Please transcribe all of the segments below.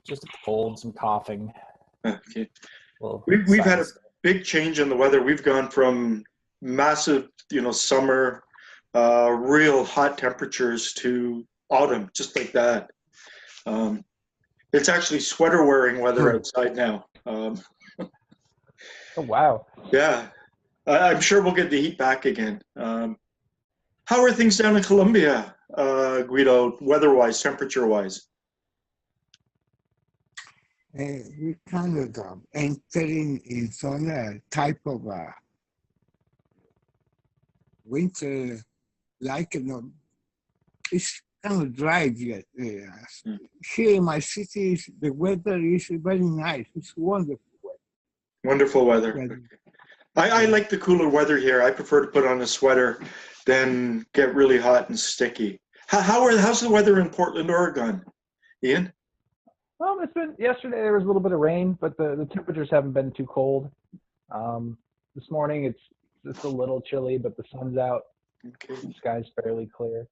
Just a cold, some coughing. Okay. Well, We've had a big change in the weather. We've gone from massive, summer, real hot temperatures to autumn, just like that. It's actually sweater wearing weather outside now. Oh, wow. Yeah, I'm sure we'll get the heat back again. How are things down in Colombia, Guido, weather-wise, temperature-wise? We kind of entering in some type of winter, it's kind of dry yet. Here in my city, the weather is very nice. It's wonderful weather. Wonderful weather. Okay. I like the cooler weather here. I prefer to put on a sweater than get really hot and sticky. How's the weather in Portland, Oregon, Ian? Well, yesterday there was a little bit of rain, but the temperatures haven't been too cold. This morning it's just a little chilly, but the sun's out. Okay. The sky's fairly clear.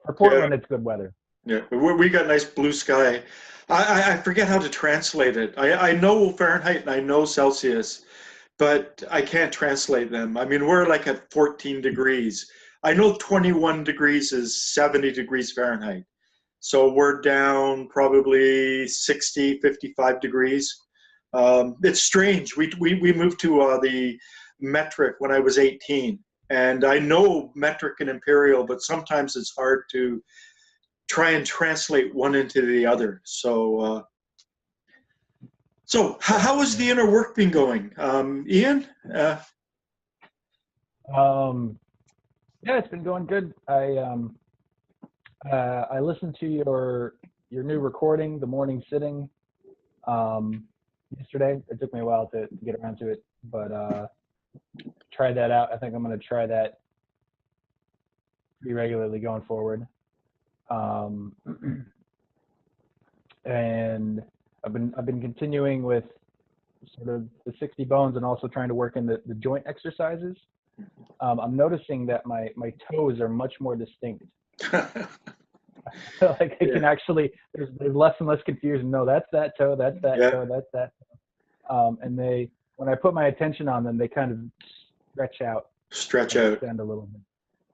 For Portland, It's good weather. Yeah, we got nice blue sky. I forget how to translate it. I know Fahrenheit and I know Celsius, but I can't translate them. I mean, we're like at 14 degrees. I know 21 degrees is 70 degrees Fahrenheit. So we're down probably 60, 55 degrees. It's strange. We moved to the metric when I was 18. And I know metric and imperial, but sometimes it's hard to try and translate one into the other. So how has the inner work been going? Ian? Yeah, it's been going good. I listened to your new recording, The Morning Sitting, yesterday. It took me a while to get around to it, but tried that out. I think I'm going to try that pretty regularly going forward. And I've been continuing with sort of the 60 bones and also trying to work in the joint exercises. I'm noticing that my toes are much more distinct. Like I can actually, there's less and less confusion. No, that's that toe, that's that toe, that's that toe. And when I put my attention on them, they kind of stretch out, extend a little bit,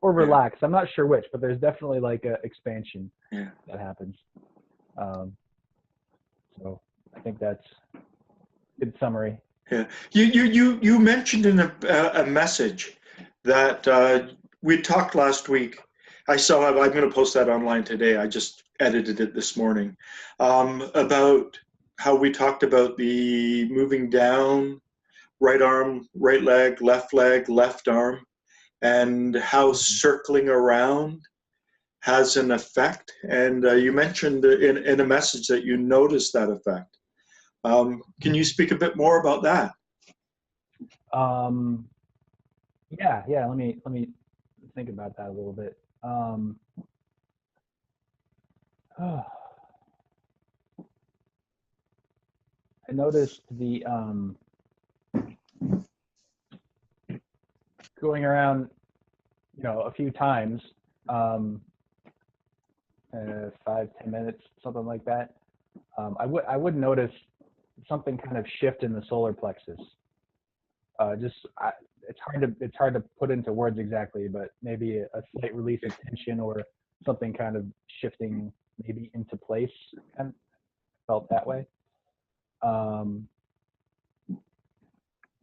or relax. I'm not sure which, but there's definitely like a expansion that happens. So I think that's a good summary. Yeah, you mentioned in a message that we talked last week. I'm going to post that online today. I just edited it this morning, about how we talked about the moving down, right arm, right leg, left arm, and how circling around has an effect. And you mentioned in a message that you noticed that effect. Can you speak a bit more about that? Yeah. Let me think about that a little bit. I noticed the going around, a few times, 5-10 minutes, something like that. I would notice something kind of shift in the solar plexus. It's hard to put into words exactly, but maybe a slight release of tension or something kind of shifting maybe into place. Kind of felt that way.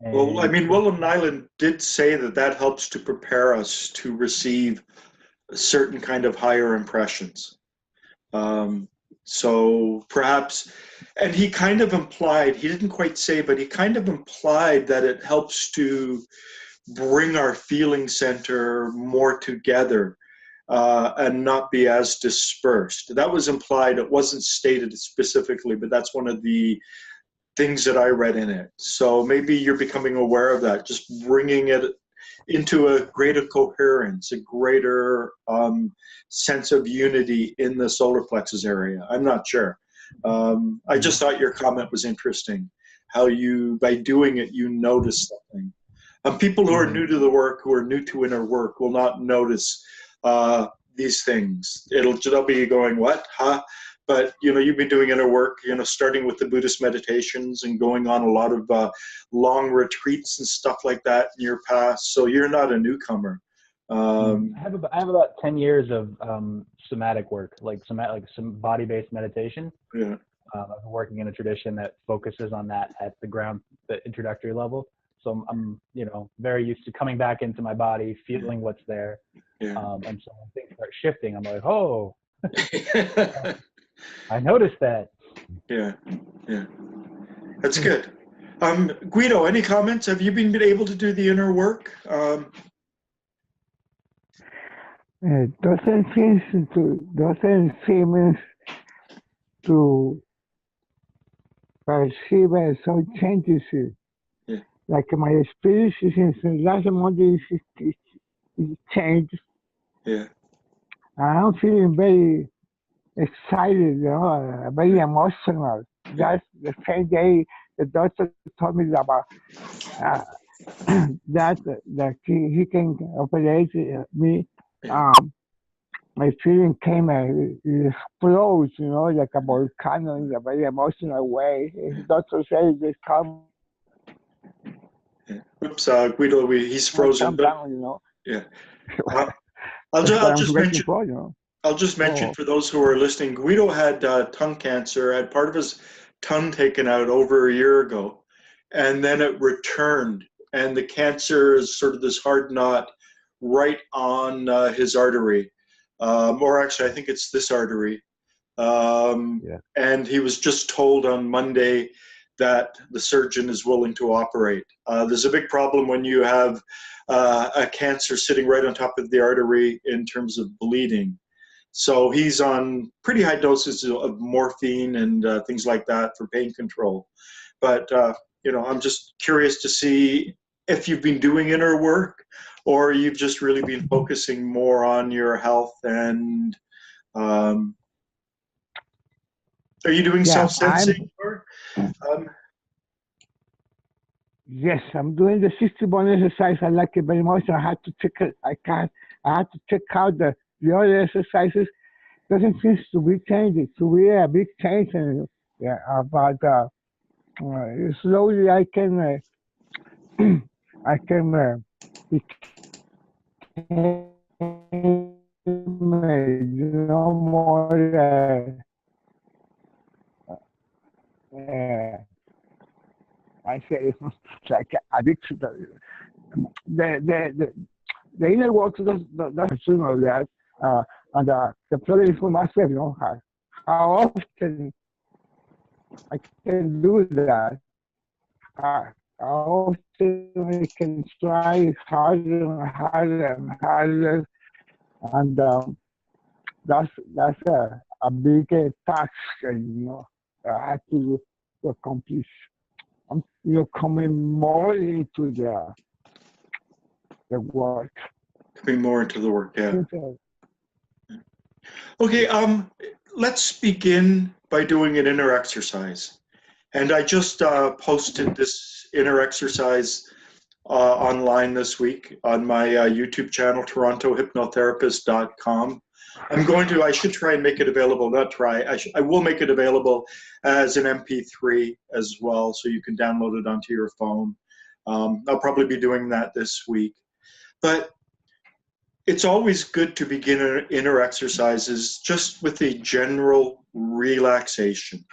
Well, I mean, William Nyland did say that helps to prepare us to receive a certain kind of higher impressions. So perhaps, and he kind of implied, he didn't quite say, but he kind of implied that it helps to bring our feeling center more together and not be as dispersed. That was implied. It wasn't stated specifically, but that's one of the things that I read in it. So maybe you're becoming aware of that, just bringing it into a greater coherence, a greater sense of unity in the solar plexus area. I'm not sure. I just thought your comment was interesting, how you, by doing it, you notice something. People who are new to the work, who are new to inner work, will not notice these things. They'll be going, what? Huh? but you've been doing inner work, starting with the Buddhist meditations and going on a lot of long retreats and stuff like that in your past. So you're not a newcomer. I have about 10 years of somatic work, like some body-based meditation. Yeah. I've been working in a tradition that focuses on that at the introductory level. So I'm very used to coming back into my body, feeling what's there. Yeah. And so when things start shifting, I'm like, oh, I noticed that. Yeah. That's good. Guido, any comments? Have you been able to do the inner work? It doesn't seem to perceive some changes. Yeah. Like my spirit since last month is changed. Yeah. I'm feeling very excited, very emotional. That's the same day the doctor told me about that he can operate me. My feeling came it explodes, like a volcano in a very emotional way. The doctor said this come. Oops, Guido, he's frozen. Down, Yeah. I'll just mention. I'll just mention for those who are listening, Guido had tongue cancer, had part of his tongue taken out over a year ago, and then it returned. And the cancer is sort of this hard knot right on his artery. Or actually, I think it's this artery. And he was just told on Monday that the surgeon is willing to operate. There's a big problem when you have a cancer sitting right on top of the artery in terms of bleeding. So he's on pretty high doses of morphine and things like that for pain control. But, I'm just curious to see if you've been doing inner work or you've just really been focusing more on your health and are you doing self-sensing? Yes, I'm doing the 60-bone exercise. I like it very much. I had to check it. I had to check out the other exercises. Doesn't seem to be changing. To be a big change, and but slowly I can more. I say it's like addiction. The inner work does that, and the problem is for myself, how often I can do that. How often I can try harder and harder and harder, and that's a big task, I have to accomplish. I'm coming more into the work. Coming more into the work, yeah. Okay, let's begin by doing an inner exercise. And I just posted this inner exercise online this week on my YouTube channel, torontohypnotherapist.com. I should try and make it available, I will make it available as an MP3 as well, so you can download it onto your phone. I'll probably be doing that this week. But it's always good to begin inner exercises just with a general relaxation.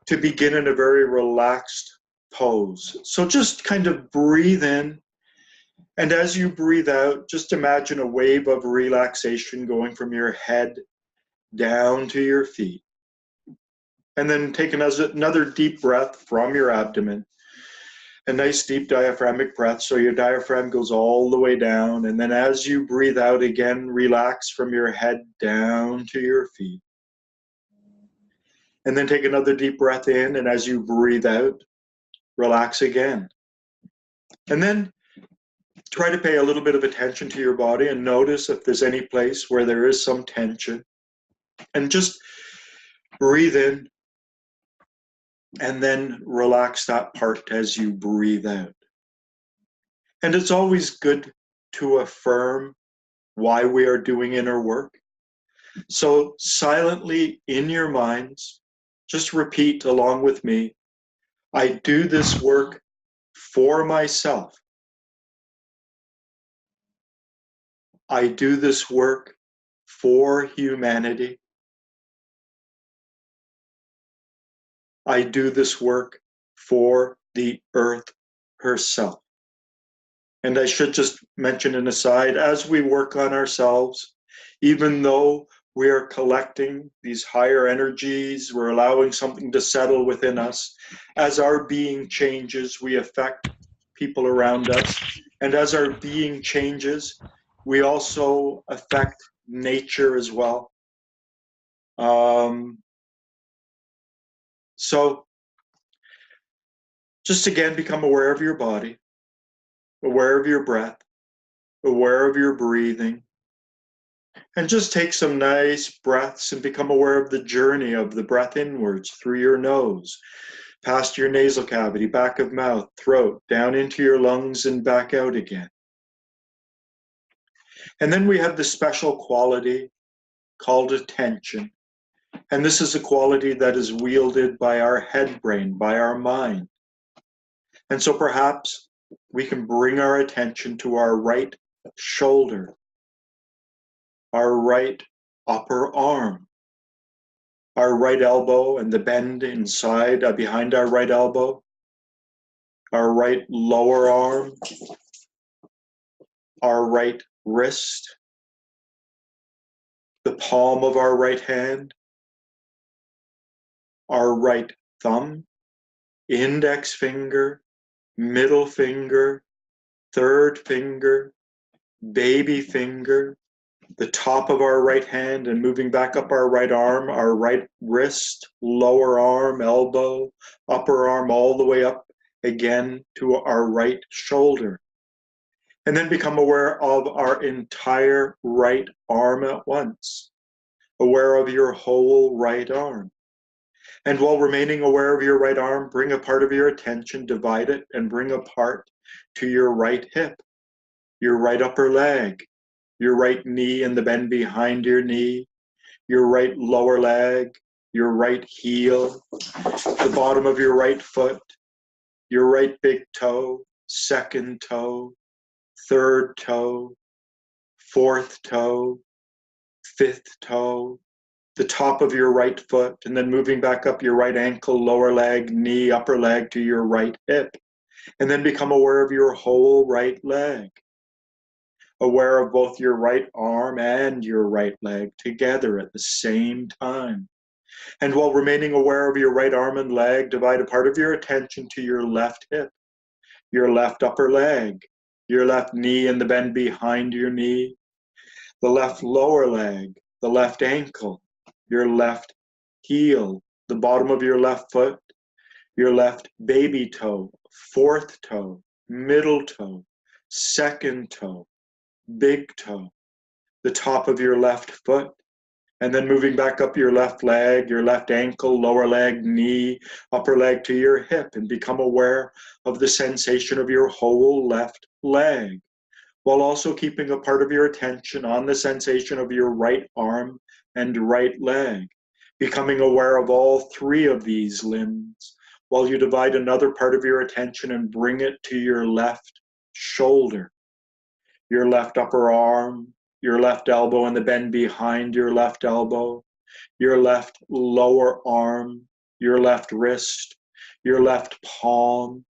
To begin in a very relaxed pose. So just kind of breathe in. And as you breathe out, just imagine a wave of relaxation going from your head down to your feet. And then take another deep breath from your abdomen. A nice deep diaphragmatic breath, so your diaphragm goes all the way down. And then as you breathe out again, relax from your head down to your feet. And then take another deep breath in, and as you breathe out, relax again. And then try to pay a little bit of attention to your body and notice if there's any place where there is some tension. And just breathe in and then relax that part as you breathe out. And it's always good to affirm why we are doing inner work. So silently in your minds, just repeat along with me, I do this work for myself. I do this work for humanity. I do this work for the earth herself. And I should just mention an aside, as we work on ourselves, even though we are collecting these higher energies, we're allowing something to settle within us, as our being changes, we affect people around us. And as our being changes, we also affect nature as well. So just again, become aware of your body, aware of your breath, aware of your breathing, and just take some nice breaths and become aware of the journey of the breath inwards through your nose, past your nasal cavity, back of mouth, throat, down into your lungs and back out again. And then we have the special quality called attention. And this is a quality that is wielded by our head brain, by our mind. And so perhaps we can bring our attention to our right shoulder, our right upper arm, our right elbow and the bend inside behind our right elbow, our right lower arm, our right wrist, the palm of our right hand, our right thumb, index finger, middle finger, third finger, baby finger, the top of our right hand, and moving back up our right arm, our right wrist, lower arm, elbow, upper arm, all the way up again to our right shoulder. And then become aware of our entire right arm at once, aware of your whole right arm. And while remaining aware of your right arm, bring a part of your attention, divide it, and bring a part to your right hip, your right upper leg, your right knee and the bend behind your knee, your right lower leg, your right heel, the bottom of your right foot, your right big toe, second toe, third toe, fourth toe, fifth toe, the top of your right foot, and then moving back up your right ankle, lower leg, knee, upper leg to your right hip. And then become aware of your whole right leg, aware of both your right arm and your right leg together at the same time. And while remaining aware of your right arm and leg, divide a part of your attention to your left hip, your left upper leg, your left knee and the bend behind your knee, the left lower leg, the left ankle, your left heel, the bottom of your left foot, your left baby toe, fourth toe, middle toe, second toe, big toe, the top of your left foot, and then moving back up your left leg, your left ankle, lower leg, knee, upper leg to your hip, and become aware of the sensation of your whole left leg, while also keeping a part of your attention on the sensation of your right arm and right leg, becoming aware of all three of these limbs, while you divide another part of your attention and bring it to your left shoulder, your left upper arm, your left elbow and the bend behind your left elbow, your left lower arm, your left wrist, your left palm,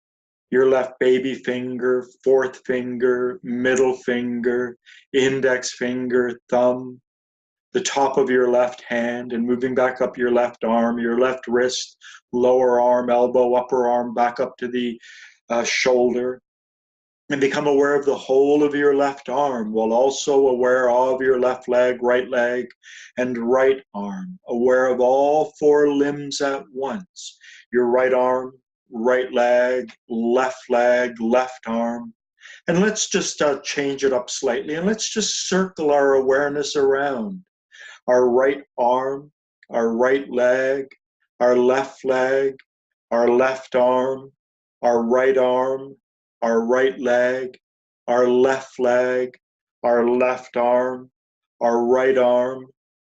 your left baby finger, fourth finger, middle finger, index finger, thumb, the top of your left hand, and moving back up your left arm, your left wrist, lower arm, elbow, upper arm, back up to the shoulder. And become aware of the whole of your left arm, while also aware of your left leg, and right arm. Aware of all four limbs at once. Your right arm, right leg, left arm. And let's just change it up slightly, and let's just circle our awareness around. Our right arm, our right leg, our left leg, our left arm, our right arm, our right leg, our left arm, our right arm,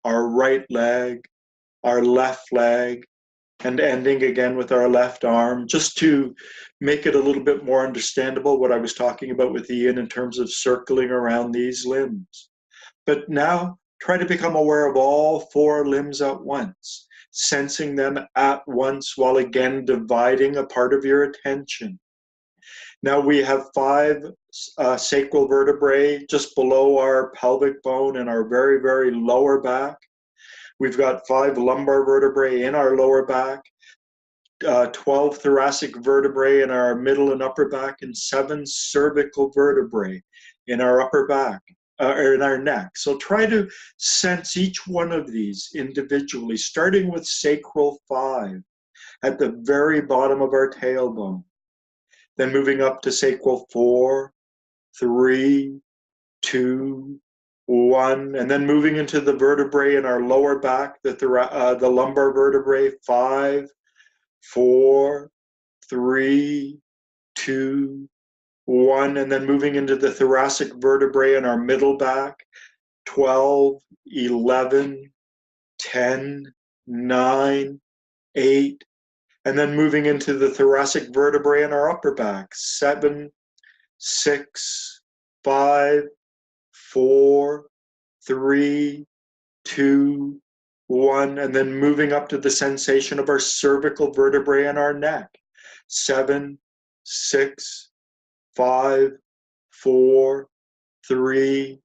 our right leg, our left leg, and ending again with our left arm, just to make it a little bit more understandable what I was talking about with Ian in terms of circling around these limbs. But now try to become aware of all 4 limbs at once, sensing them at once while again dividing a part of your attention. Now we have 5 sacral vertebrae just below our pelvic bone and our very, very lower back. We've got 5 lumbar vertebrae in our lower back, 12 thoracic vertebrae in our middle and upper back, and 7 cervical vertebrae in our upper back, or in our neck. So try to sense each one of these individually, starting with sacral 5 at the very bottom of our tailbone. Then moving up to sacral 4, 3, 2, 1, and then moving into the vertebrae in our lower back, the lumbar vertebrae, 5, 4, 3, 2, 1, and then moving into the thoracic vertebrae in our middle back, 12, 11, 10, 9, 8, and then moving into the thoracic vertebrae in our upper back, 7, 6, 5, 4, 3, 2, 1, and then moving up to the sensation of our cervical vertebrae in our neck, 7, 6, 5, 4, 3,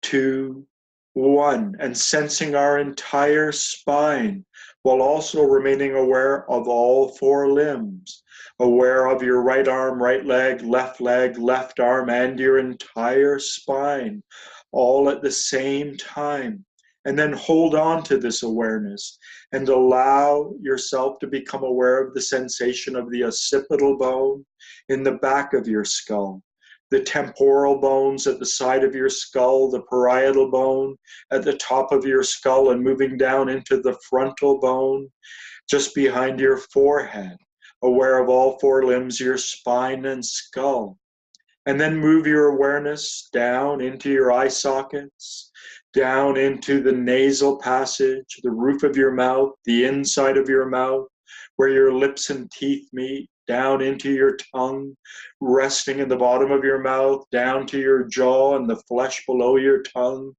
2, 1, and sensing our entire spine while also remaining aware of all 4 limbs, aware of your right arm, right leg, left arm, and your entire spine, all at the same time. And then hold on to this awareness and allow yourself to become aware of the sensation of the occipital bone in the back of your skull, the temporal bones at the side of your skull, the parietal bone at the top of your skull, and moving down into the frontal bone just behind your forehead, aware of all 4 limbs, your spine and skull. And then move your awareness down into your eye sockets, down into the nasal passage, the roof of your mouth, the inside of your mouth, where your lips and teeth meet, down into your tongue, resting in the bottom of your mouth, down to your jaw and the flesh below your tongue,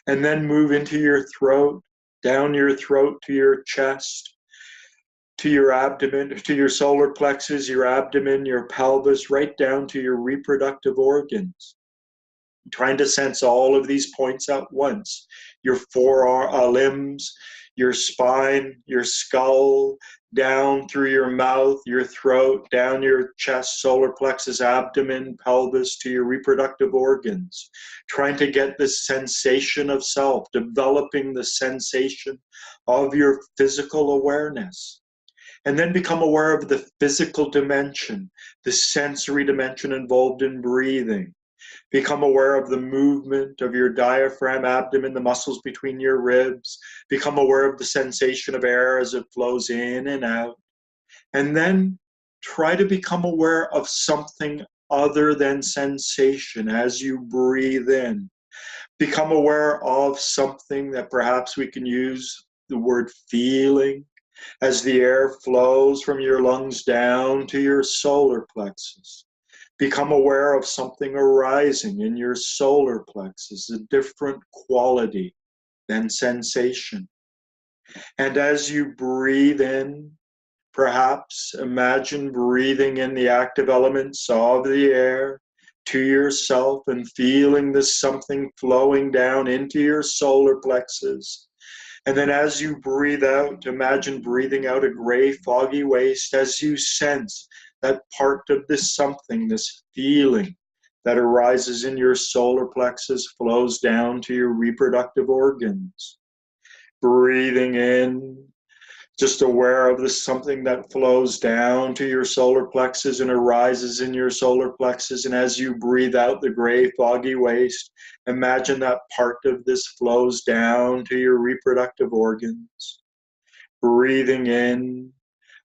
and then move into your throat, down your throat to your chest, to your abdomen, to your solar plexus, your abdomen, your pelvis, right down to your reproductive organs. Trying to sense all of these points at once, your 4 limbs, your spine, your skull, down through your mouth, your throat, down your chest, solar plexus, abdomen, pelvis, to your reproductive organs. Trying to get this sensation of self, developing the sensation of your physical awareness. And then become aware of the physical dimension, the sensory dimension involved in breathing. Become aware of the movement of your diaphragm, abdomen, the muscles between your ribs. Become aware of the sensation of air as it flows in and out. And then try to become aware of something other than sensation as you breathe in. Become aware of something that perhaps we can use the word feeling, as the air flows from your lungs down to your solar plexus. Become aware of something arising in your solar plexus, a different quality than sensation. And as you breathe in, perhaps imagine breathing in the active elements of the air to yourself and feeling this something flowing down into your solar plexus. And then as you breathe out, imagine breathing out a gray, foggy waste as you sense that part of this something, this feeling that arises in your solar plexus flows down to your reproductive organs. Breathing in, just aware of this something that flows down to your solar plexus and arises in your solar plexus. And as you breathe out the gray, foggy waste, imagine that part of this flows down to your reproductive organs. Breathing in,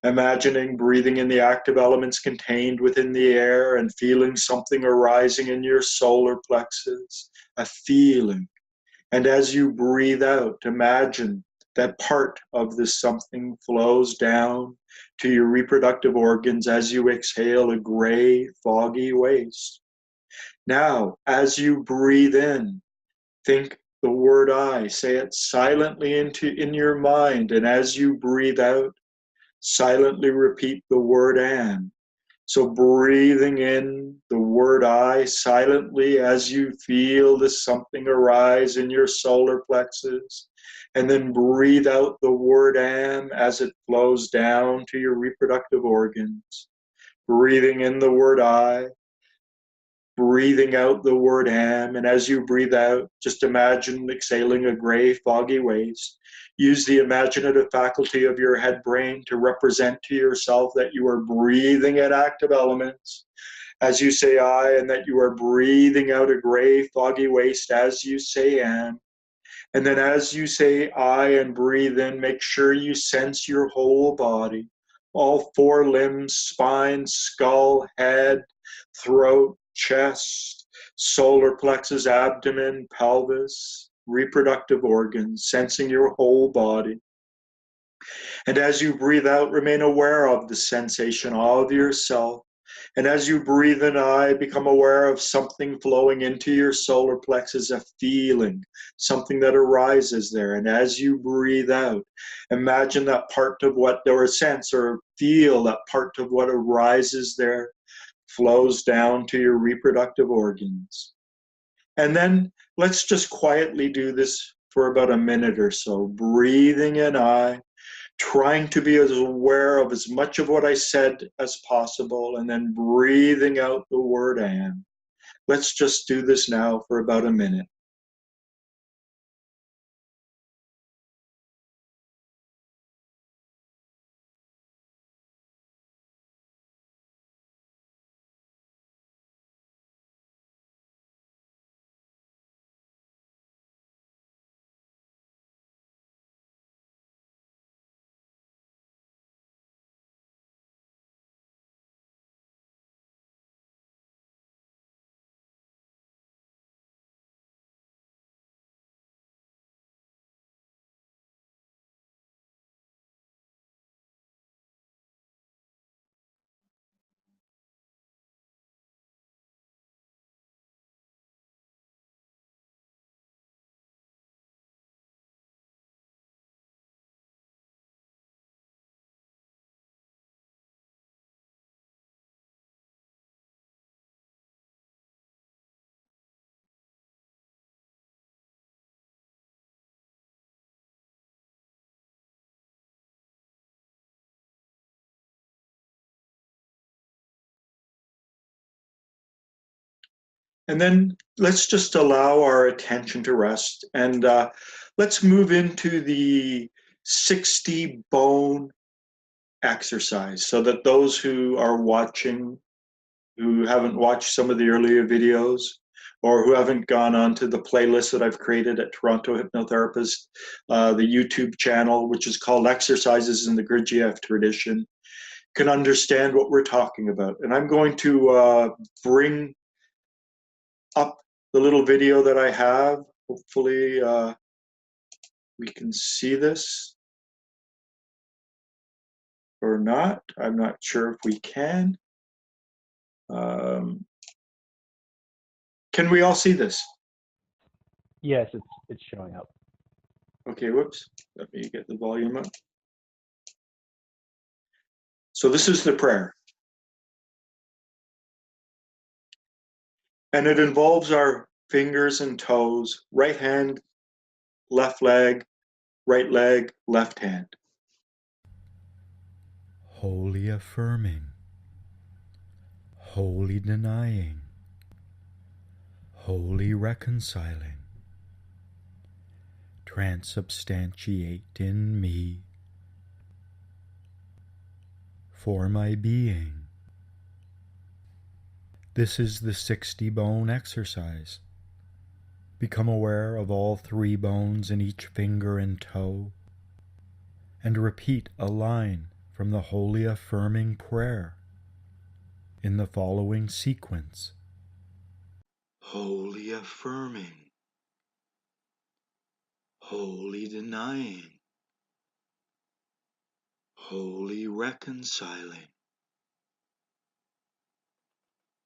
imagining breathing in the active elements contained within the air and feeling something arising in your solar plexus, a feeling And as you breathe out, imagine that part of this something flows down to your reproductive organs as you exhale a gray, foggy waste. Now, as you breathe in, think the word I, say it silently in your mind, and as you breathe out, silently repeat the word am. So breathing in the word I silently as you feel this something arise in your solar plexus, and then breathe out the word am as it flows down to your reproductive organs. Breathing in the word I, breathing out the word am, and as you breathe out, just imagine exhaling a gray, foggy waste. Use the imaginative faculty of your head brain to represent to yourself that you are breathing in active elements as you say I, and that you are breathing out a gray, foggy waste as you say am. And then as you say I and breathe in, make sure you sense your whole body, all four limbs, spine, skull, head, throat, chest, solar plexus, abdomen, pelvis, reproductive organs, sensing your whole body. And as you breathe out, remain aware of the sensation of yourself. And as you breathe in, I become aware of something flowing into your solar plexus, a feeling, something that arises there. And as you breathe out, imagine that part of what, or sense or feel that part of what arises there flows down to your reproductive organs. And then let's just quietly do this for about a minute or so, breathing in I, trying to be as aware of as much of what I said as possible, and then breathing out the word am. Let's just do this now for about a minute. And then let's just allow our attention to rest, and let's move into the 60 bone exercise, so that those who are watching, who haven't watched some of the earlier videos, or who haven't gone on to the playlist that I've created at Toronto Hypnotherapist, the YouTube channel, which is called Exercises in the Gurdjieff Tradition, can understand what we're talking about. And I'm going to bring up the little video that I have. Hopefully we can see this or not. I'm not sure if we can. Can we all see this? Yes, it's showing up. Okay, whoops. Let me get the volume up. So this is the prayer. And it involves our fingers and toes, right hand, left leg, left hand. Wholly affirming, wholly denying, wholly reconciling, transubstantiate in me for my being. This is the 60 bone exercise. Become aware of all 3 bones in each finger and toe, and repeat a line from the wholly affirming prayer in the following sequence. Wholly affirming, wholly denying, wholly reconciling,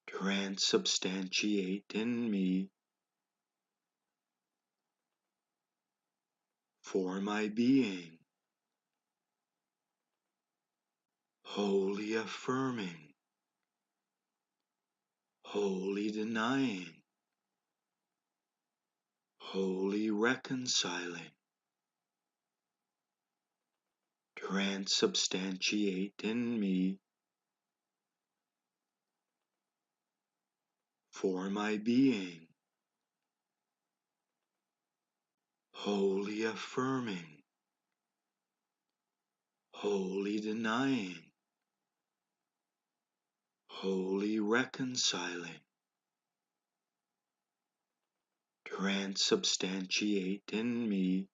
transubstantiate in me for my being, wholly affirming, wholly denying, wholly reconciling, transubstantiate in me for my being, wholly affirming, wholly denying, wholly reconciling, transubstantiate in me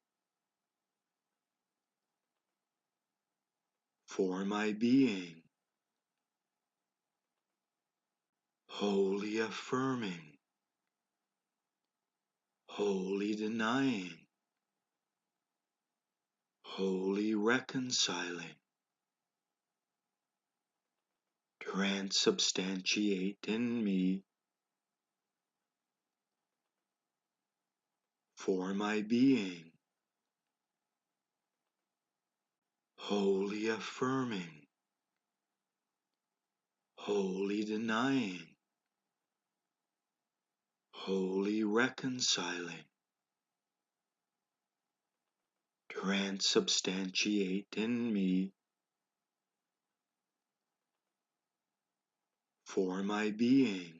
for my being, wholly affirming, wholly denying, wholly reconciling, transubstantiate in me for my being, wholly affirming, wholly denying, wholly reconciling, transubstantiate in me for my being,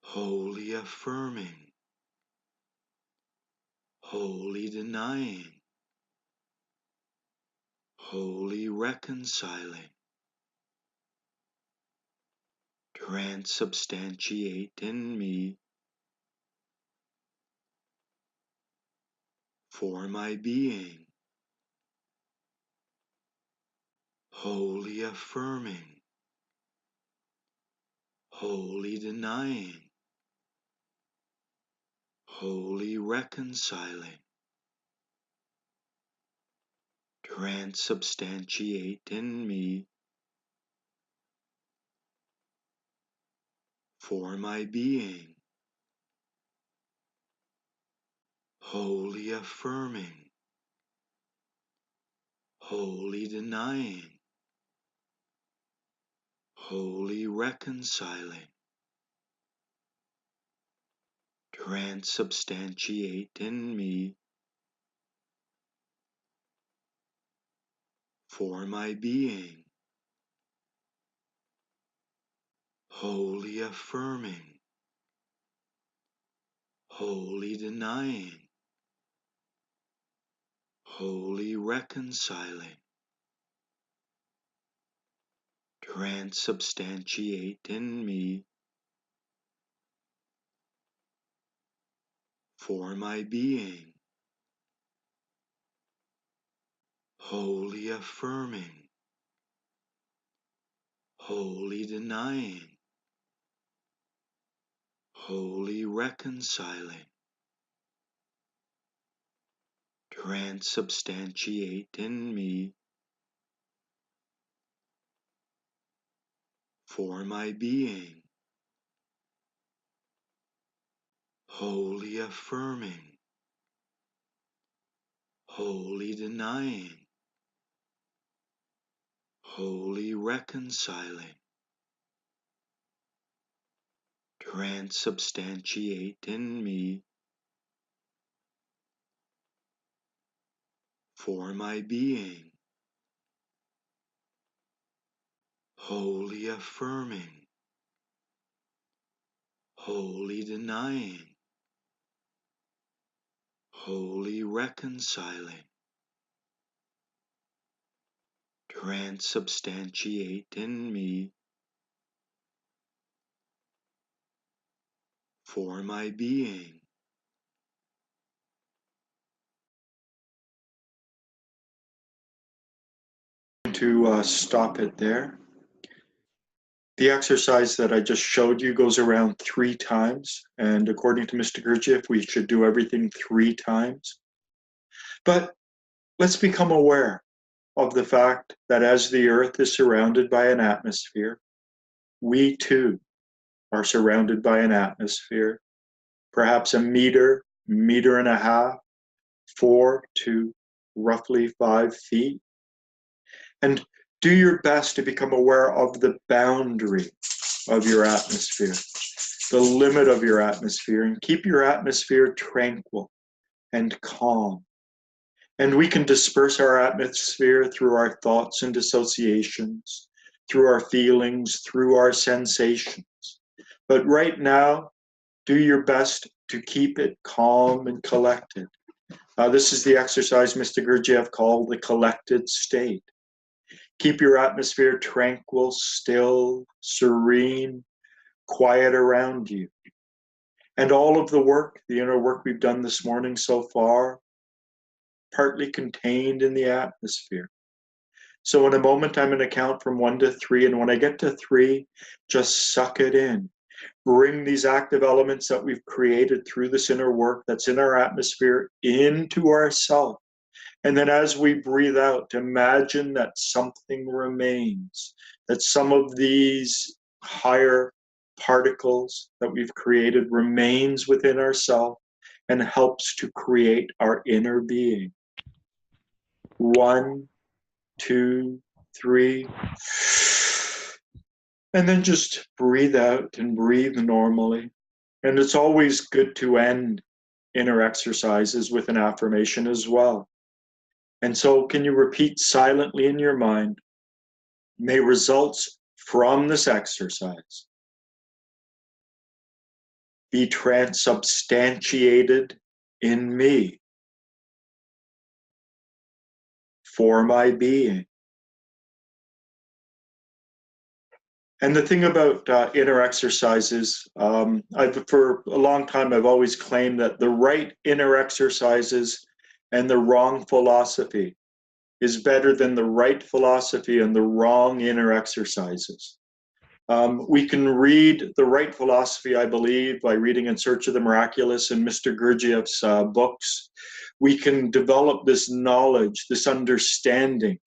wholly affirming, wholly denying, wholly reconciling, transubstantiate in me for my being, wholly affirming, wholly denying, wholly reconciling, transubstantiate in me for my being, wholly affirming, wholly denying, wholly reconciling, transubstantiate in me for my being, wholly affirming, wholly denying, wholly reconciling, transubstantiate in me for my being, wholly affirming, wholly denying, wholly reconciling, transubstantiate in me for my being, wholly affirming, wholly denying, wholly reconciling, transubstantiate in me for my being, wholly affirming, wholly denying, wholly reconciling, transubstantiate in me for my being. To stop it there. The exercise that I just showed you goes around 3 times. And according to Mr. Gurdjieff, we should do everything 3 times. But let's become aware of the fact that as the Earth is surrounded by an atmosphere, we too are surrounded by an atmosphere, perhaps a meter, meter and a half, 4 to roughly 5 feet. And do your best to become aware of the boundary of your atmosphere, the limit of your atmosphere, and keep your atmosphere tranquil and calm. And we can disperse our atmosphere through our thoughts and associations, through our feelings, through our sensations. But right now, do your best to keep it calm and collected. This is the exercise Mr. Gurdjieff called the collected state. Keep your atmosphere tranquil, still, serene, quiet around you. And all of the work, the inner work we've done this morning so far, partly contained in the atmosphere. So in a moment, I'm going to count from 1 to 3. And when I get to 3, just suck it in. Bring these active elements that we've created through this inner work that's in our atmosphere into ourself. And then as we breathe out, imagine that something remains, that some of these higher particles that we've created remains within ourselves and helps to create our inner being. 1, 2, 3. And then just breathe out and breathe normally. And it's always good to end inner exercises with an affirmation as well. And so can you repeat silently in your mind, may results from this exercise be transubstantiated in me for my being. And the thing about inner exercises, for a long time, I've always claimed that the right inner exercises and the wrong philosophy is better than the right philosophy and the wrong inner exercises. We can read the right philosophy, I believe, by reading In Search of the Miraculous and Mr. Gurdjieff's books. We can develop this knowledge, this understanding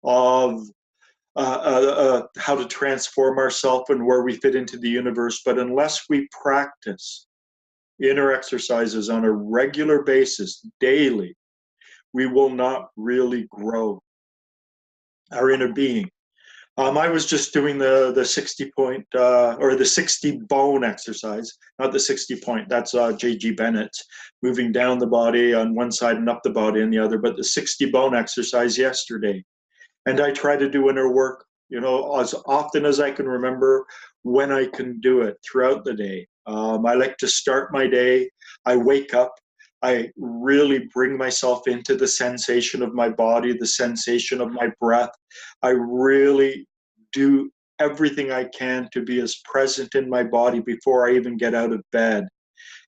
of how to transform ourselves and where we fit into the universe. But unless we practice inner exercises on a regular basis, daily, we will not really grow our inner being. I was just doing the 60 point or the 60 bone exercise, not the 60 point. That's J.G. Bennett, moving down the body on one side and up the body on the other. But the 60 bone exercise yesterday, and I try to do inner work, as often as I can remember when I can do it throughout the day. I like to start my day. I wake up. I really bring myself into the sensation of my body, the sensation of my breath. I really do everything I can to be as present in my body before I even get out of bed.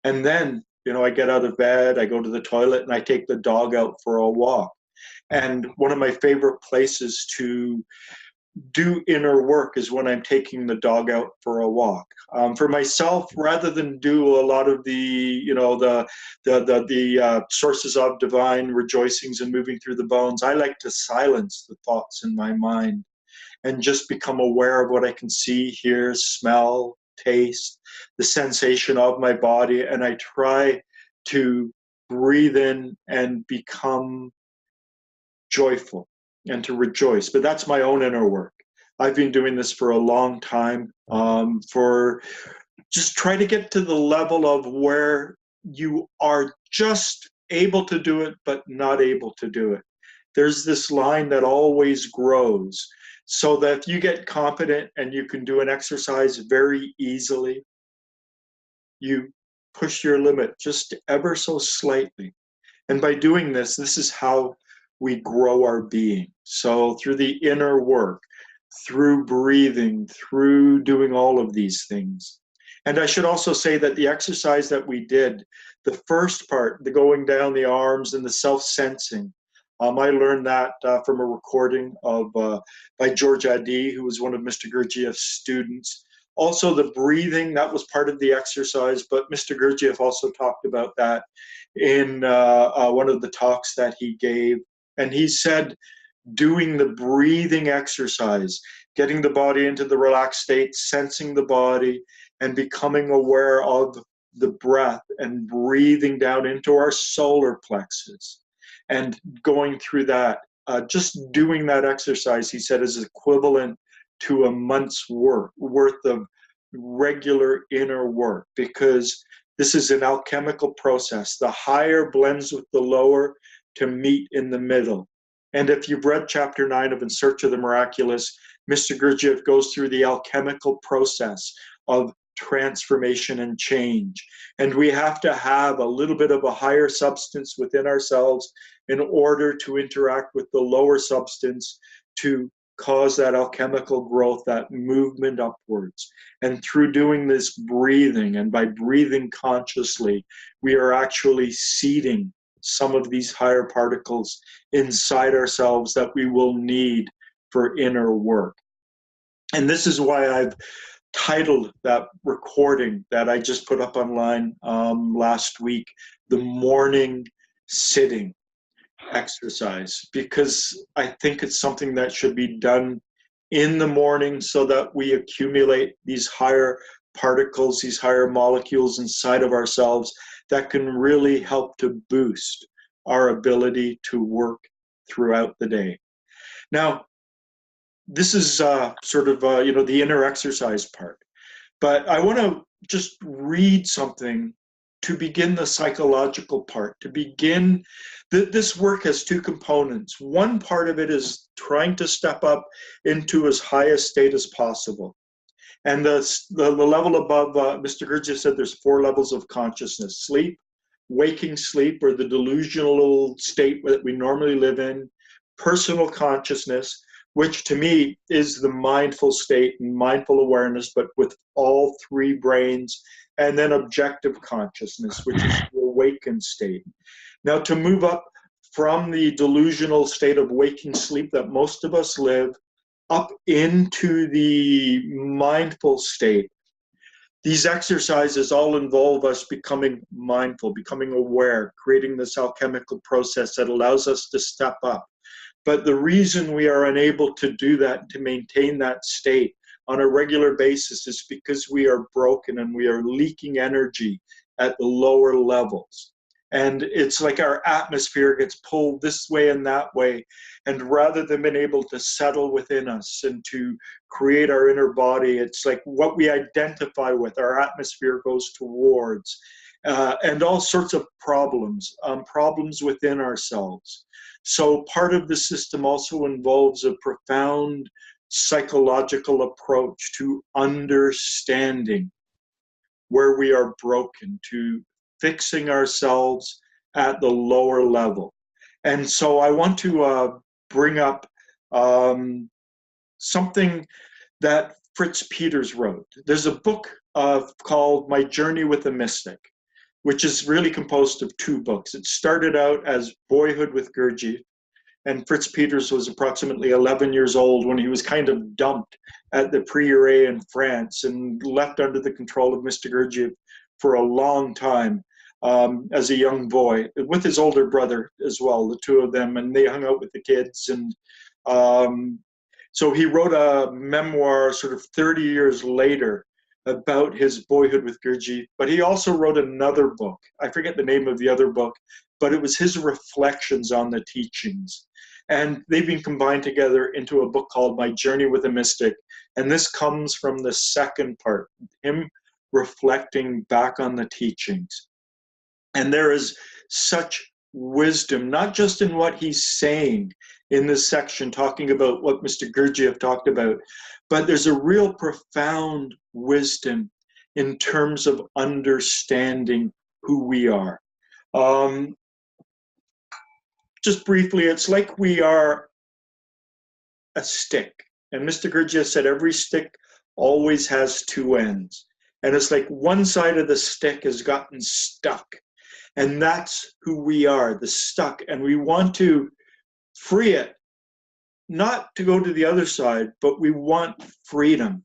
And then, I get out of bed, I go to the toilet, and I take the dog out for a walk. And one of my favorite places to do inner work is when I'm taking the dog out for a walk. For myself, rather than do a lot of the sources of divine rejoicings and moving through the bones, I like to silence the thoughts in my mind and just become aware of what I can see, hear, smell, taste, the sensation of my body. And I try to breathe in and become joyful and to rejoice. But that's my own inner work. I've been doing this for a long time, for just try to get to the level of where you are just able to do it, but not able to do it. There's this line that always grows, so that if you get confident and you can do an exercise very easily, you push your limit just ever so slightly. And by doing this, this is how we grow our being. So through the inner work, through breathing, through doing all of these things. And I should also say that the exercise that we did, the first part, the going down the arms and the self-sensing, I learned that from a recording of by George Adi, who was one of Mr. Gurdjieff's students. Also, the breathing, that was part of the exercise, but Mr. Gurdjieff also talked about that in one of the talks that he gave. And he said, doing the breathing exercise, getting the body into the relaxed state, sensing the body, and becoming aware of the breath and breathing down into our solar plexus and going through that. Just doing that exercise, he said, is equivalent to a month's worth of regular inner work, because this is an alchemical process. The higher blends with the lower to meet in the middle. And if you've read chapter 9 of In Search of the Miraculous, Mr. Gurdjieff goes through the alchemical process of transformation and change. And we have to have a little bit of a higher substance within ourselves in order to interact with the lower substance to cause that alchemical growth, that movement upwards. And through doing this breathing, and by breathing consciously, we are actually seeding some of these higher particles inside ourselves that we will need for inner work. And this is why I've titled that recording that I just put up online last week, the morning sitting exercise, because I think it's something that should be done in the morning so that we accumulate these higher particles, these higher molecules inside of ourselves that can really help to boost our ability to work throughout the day. Now, this is sort of, the inner exercise part. But I want to just read something to begin the psychological part. To begin, this work has two components. One part of it is trying to step up into as high a state as possible. And the level above, Mr. Gurdjieff said there's 4 levels of consciousness: sleep, waking sleep, or the delusional state that we normally live in; personal consciousness, which to me is the mindful state and mindful awareness, but with all 3 brains; and then objective consciousness, which is the awakened state. Now, to move up from the delusional state of waking sleep that most of us live up into the mindful state, these exercises all involve us becoming mindful, becoming aware, creating this alchemical process that allows us to step up. But the reason we are unable to do that, to maintain that state on a regular basis, is because we are broken and we are leaking energy at the lower levels. And it's like our atmosphere gets pulled this way and that way. And rather than being able to settle within us and to create our inner body, it's like what we identify with, our atmosphere goes towards. And all sorts of problems within ourselves. So part of the system also involves a profound psychological approach to understanding where we are broken, to fixing ourselves at the lower level. And so I want to bring up something that Fritz Peters wrote. There's a book called My Journey with a Mystic, which is really composed of 2 books. It started out as Boyhood with Gurdjieff, and Fritz Peters was approximately 11 years old when he was kind of dumped at the Prieuré in France and left under the control of Mr. Gurdjieff for a long time as a young boy, with his older brother as well, the 2 of them, and they hung out with the kids. And so he wrote a memoir sort of 30 years later about his boyhood with Gurdjieff, but he also wrote another book. I forget the name of the other book, but it was his reflections on the teachings. And they've been combined together into a book called My Journey with a Mystic. And this comes from the second part, him reflecting back on the teachings. And there is such wisdom, not just in what he's saying in this section, talking about what Mr. Gurdjieff talked about, but there's a real profound wisdom in terms of understanding who we are. Just briefly, it's like we are a stick. And Mr. Gurdjieff said every stick always has 2 ends. And it's like one side of the stick has gotten stuck. And that's who we are, the stuck. And we want to free it, not to go to the other side, but we want freedom.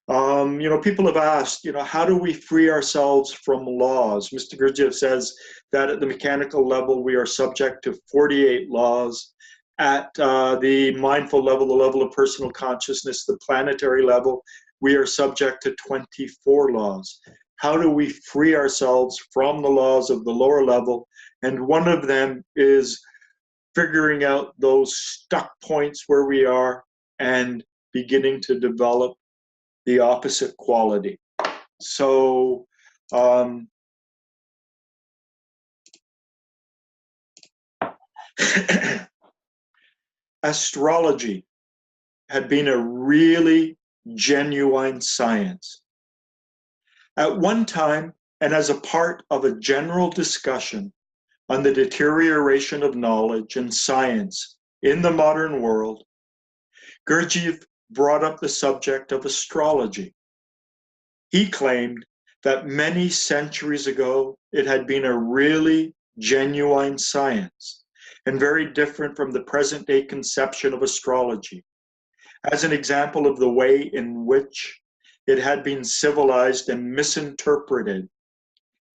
People have asked, how do we free ourselves from laws? Mr. Gurdjieff says that at the mechanical level, we are subject to 48 laws. At the mindful level, the level of personal consciousness, the planetary level, we are subject to 24 laws. How do we free ourselves from the laws of the lower level? And one of them is figuring out those stuck points where we are and beginning to develop the opposite quality. So astrology had been a really genuine science. At one time, and as a part of a general discussion on the deterioration of knowledge and science in the modern world, Gurdjieff brought up the subject of astrology. He claimed that many centuries ago, it had been a really genuine science and very different from the present day conception of astrology. As an example of the way in which it had been civilized and misinterpreted,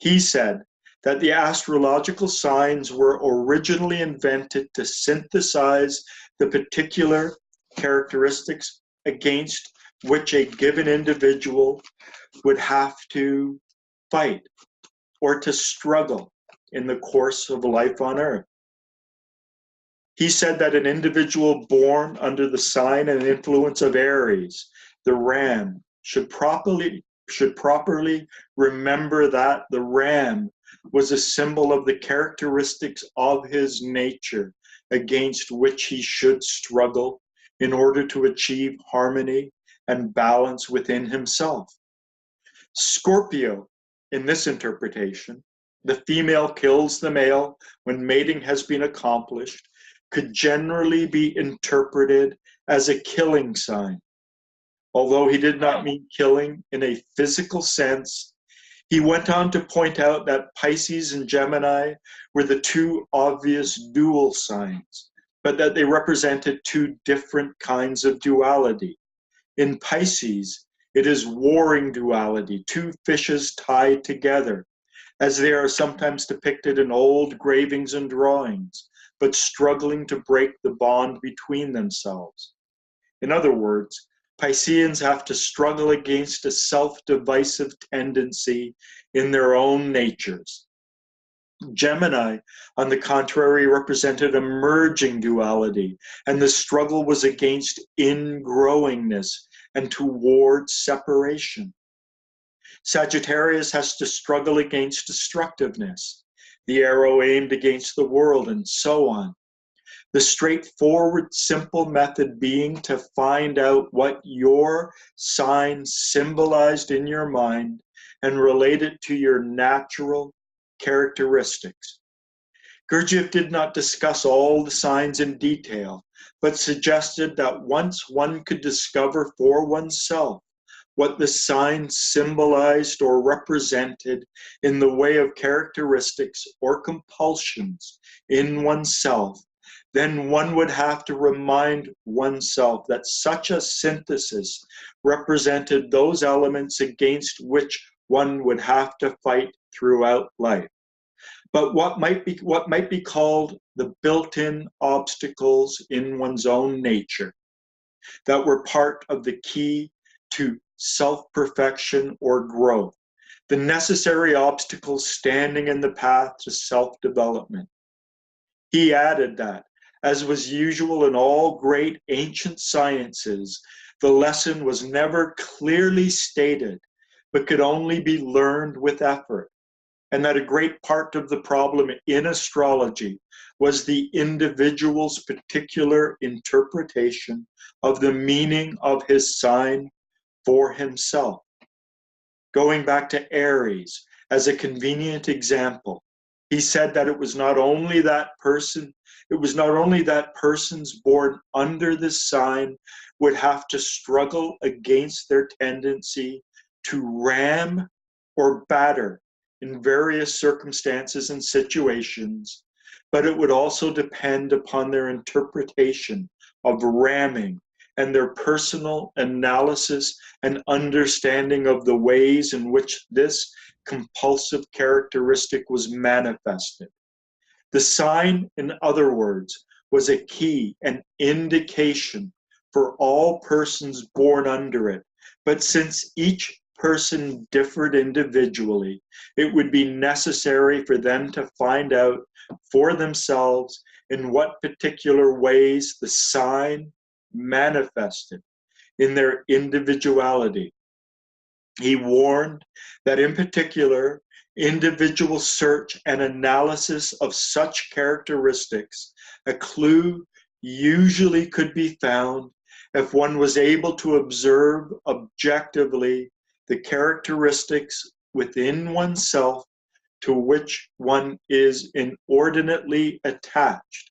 he said that the astrological signs were originally invented to synthesize the particular characteristics against which a given individual would have to fight or to struggle in the course of life on Earth. He said that an individual born under the sign and influence of Aries, the ram, should properly remember that the ram was a symbol of the characteristics of his nature against which he should struggle in order to achieve harmony and balance within himself. Scorpio, in this interpretation, the female kills the male when mating has been accomplished, could generally be interpreted as a killing sign. Although he did not mean killing in a physical sense, he went on to point out that Pisces and Gemini were the two obvious dual signs, but that they represented two different kinds of duality. In Pisces, it is warring duality, two fishes tied together, as they are sometimes depicted in old gravings and drawings, but struggling to break the bond between themselves. In other words, Pisceans have to struggle against a self-divisive tendency in their own natures. Gemini, on the contrary, represented a merging duality, and the struggle was against ingrowingness and towards separation. Sagittarius has to struggle against destructiveness, the arrow aimed against the world, and so on. The straightforward, simple method being to find out what your sign symbolized in your mind and relate it to your natural characteristics. Gurdjieff did not discuss all the signs in detail, but suggested that once one could discover for oneself what the sign symbolized or represented in the way of characteristics or compulsions in oneself, then one would have to remind oneself that such a synthesis represented those elements against which one would have to fight throughout life. But what might be called the built-in obstacles in one's own nature that were part of the key to self-perfection or growth, the necessary obstacles standing in the path to self-development. He added that, as was usual in all great ancient sciences, the lesson was never clearly stated, but could only be learned with effort, and that a great part of the problem in astrology was the individual's particular interpretation of the meaning of his sign for himself. Going back to Aries as a convenient example, he said that it was not only that persons born under this sign would have to struggle against their tendency to ram or batter in various circumstances and situations, but it would also depend upon their interpretation of ramming and their personal analysis and understanding of the ways in which this compulsive characteristic was manifested. The sign, in other words, was a key, an indication for all persons born under it. But since each person differed individually, it would be necessary for them to find out for themselves in what particular ways the sign manifested in their individuality. He warned that in particular, individual search and analysis of such characteristics, a clue usually could be found if one was able to observe objectively the characteristics within oneself to which one is inordinately attached.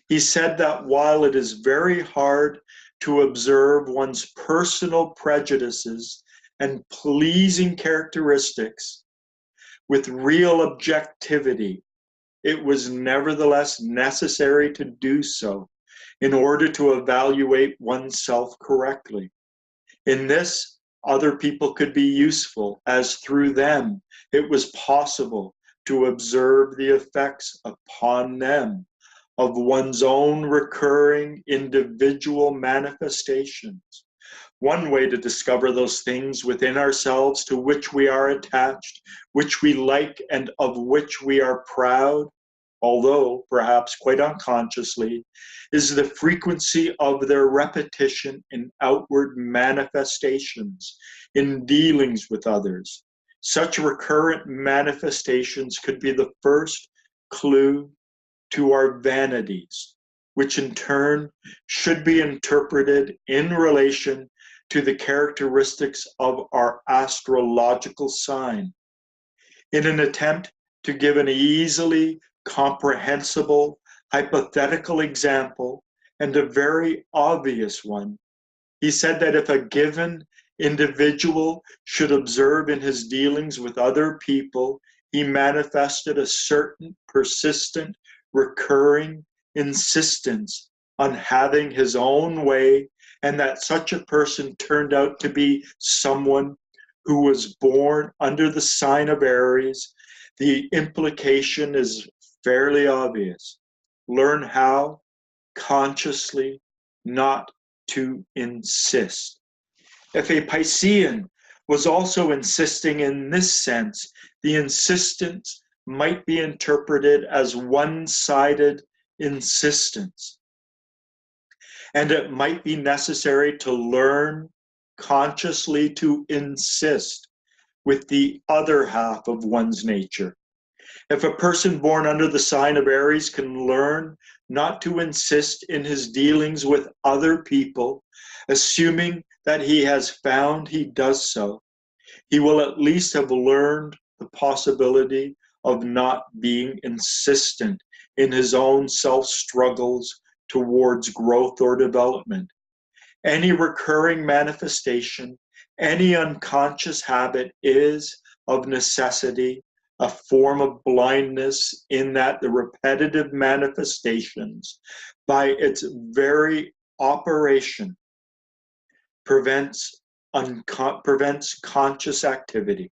He said that while it is very hard to observe one's personal prejudices and pleasing characteristics with real objectivity, it was nevertheless necessary to do so in order to evaluate oneself correctly. In this, other people could be useful, as through them it was possible to observe the effects upon them of one's own recurring individual manifestations. One way to discover those things within ourselves to which we are attached, which we like, and of which we are proud, although perhaps quite unconsciously, is the frequency of their repetition in outward manifestations, in dealings with others. Such recurrent manifestations could be the first clue to our vanities, which in turn should be interpreted in relation to the characteristics of our astrological sign. In an attempt to give an easily comprehensible hypothetical example, and a very obvious one, he said that if a given individual should observe in his dealings with other people, he manifested a certain persistent, recurring insistence on having his own way, and that such a person turned out to be someone who was born under the sign of Aries, the implication is fairly obvious. Learn how, consciously, not to insist. If a Piscean was also insisting in this sense, the insistence might be interpreted as one-sided insistence. And it might be necessary to learn consciously to insist with the other half of one's nature. If a person born under the sign of Aries can learn not to insist in his dealings with other people, assuming that he has found he does so, he will at least have learned the possibility of not being insistent in his own self-struggles towards growth or development. Any recurring manifestation, any unconscious habit is, of necessity, a form of blindness, in that the repetitive manifestations, by its very operation, prevents conscious activity.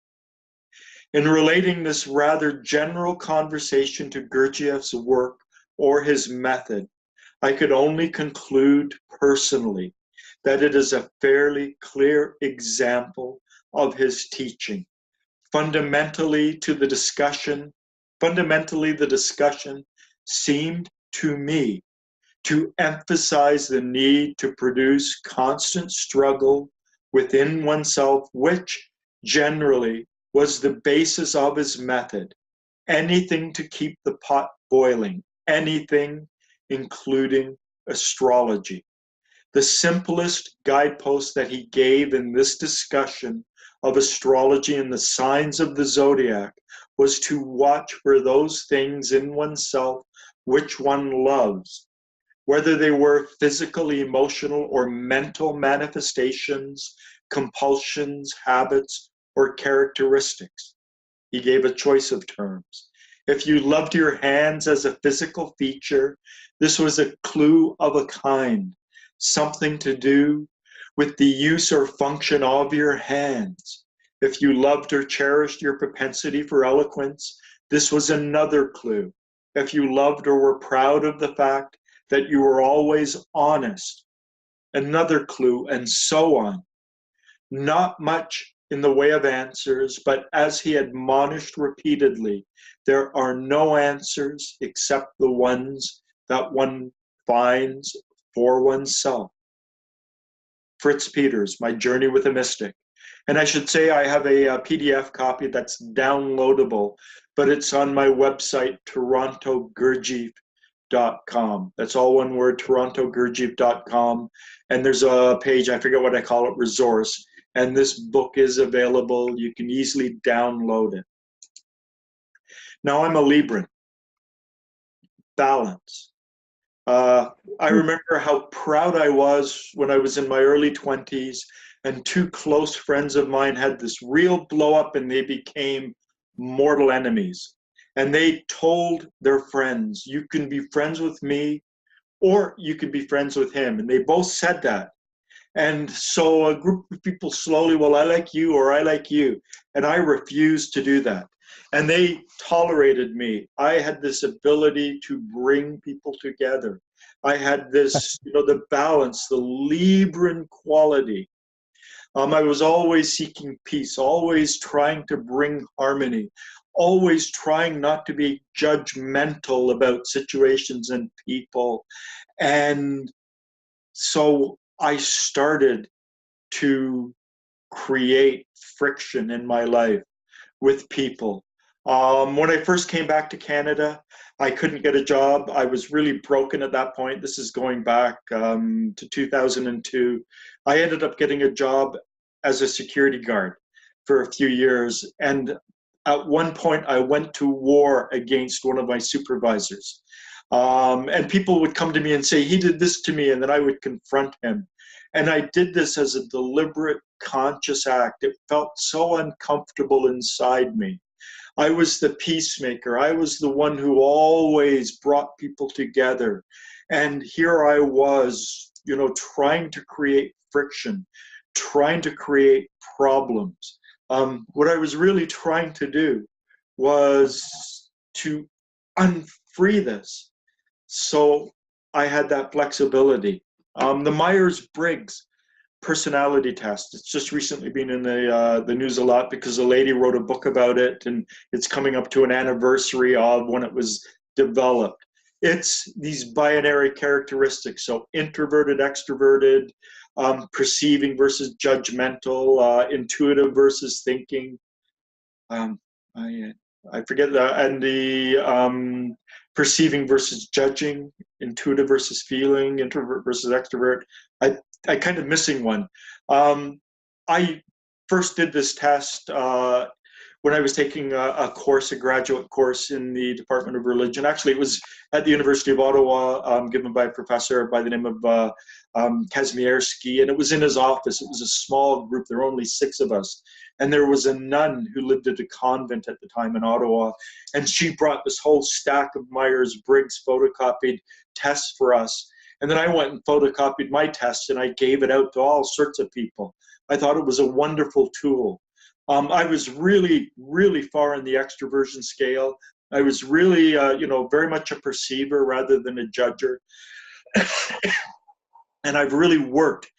In relating this rather general conversation to Gurdjieff's work or his method, I could only conclude personally that it is a fairly clear example of his teaching. Fundamentally, the discussion seemed to me to emphasize the need to produce constant struggle within oneself, which generally was the basis of his method. Anything to keep the pot boiling, anything, including astrology. The simplest guidepost that he gave in this discussion of astrology and the signs of the zodiac was to watch for those things in oneself which one loves, whether they were physical, emotional, or mental manifestations, compulsions, habits, or characteristics. He gave a choice of terms. If you loved your hands as a physical feature, this was a clue of a kind, something to do with the use or function of your hands. If you loved or cherished your propensity for eloquence, this was another clue. If you loved or were proud of the fact that you were always honest, another clue, and so on. Not much in the way of answers, but as he admonished repeatedly, there are no answers except the ones that one finds for oneself. Fritz Peters, My Journey with a Mystic. And I should say I have a PDF copy that's downloadable, but it's on my website, torontogurdjieff.com. That's all one word, torontogurdjieff.com. And there's a page, I forget what I call it, resource. And this book is available. You can easily download it. Now I'm a Libran. Balance. I remember how proud I was when I was in my early 20s and two close friends of mine had this real blow up and they became mortal enemies. And they told their friends, you can be friends with me or you can be friends with him. And they both said that. And so a group of people slowly, well, I like you or I like you. And I refused to do that. And they tolerated me. I had this ability to bring people together. I had this, the balance, the Libran quality. I was always seeking peace, always trying to bring harmony, always trying not to be judgmental about situations and people. And so I started to create friction in my life with people. When I first came back to Canada, I couldn't get a job. I was really broken at that point. This is going back to 2002. I ended up getting a job as a security guard for a few years. And at one point, I went to war against one of my supervisors. And people would come to me and say, he did this to me, and then I would confront him. And I did this as a deliberate, conscious act. It felt so uncomfortable inside me. I was the peacemaker. I was the one who always brought people together. And here I was, trying to create friction, trying to create problems. What I was really trying to do was to unfree this. So I had that flexibility. The Myers-Briggs personality test. It's just recently been in the news a lot because a lady wrote a book about it, and it's coming up to an anniversary of when it was developed. It's these binary characteristics, so introverted, extroverted, perceiving versus judgmental, intuitive versus thinking. I forget that, and the perceiving versus judging, intuitive versus feeling, introvert versus extrovert. I kind of missing one. I first did this test when I was taking a course, a graduate course in the Department of Religion. Actually, it was at the University of Ottawa, given by a professor by the name of Kazmierski, and it was in his office. It was a small group. There were only 6 of us. And there was a nun who lived at a convent at the time in Ottawa, and she brought this whole stack of Myers-Briggs photocopied tests for us. And then I went and photocopied my test, and I gave it out to all sorts of people. I thought it was a wonderful tool. I was really, really far in the extroversion scale. I was really, very much a perceiver rather than a judger. And I've really worked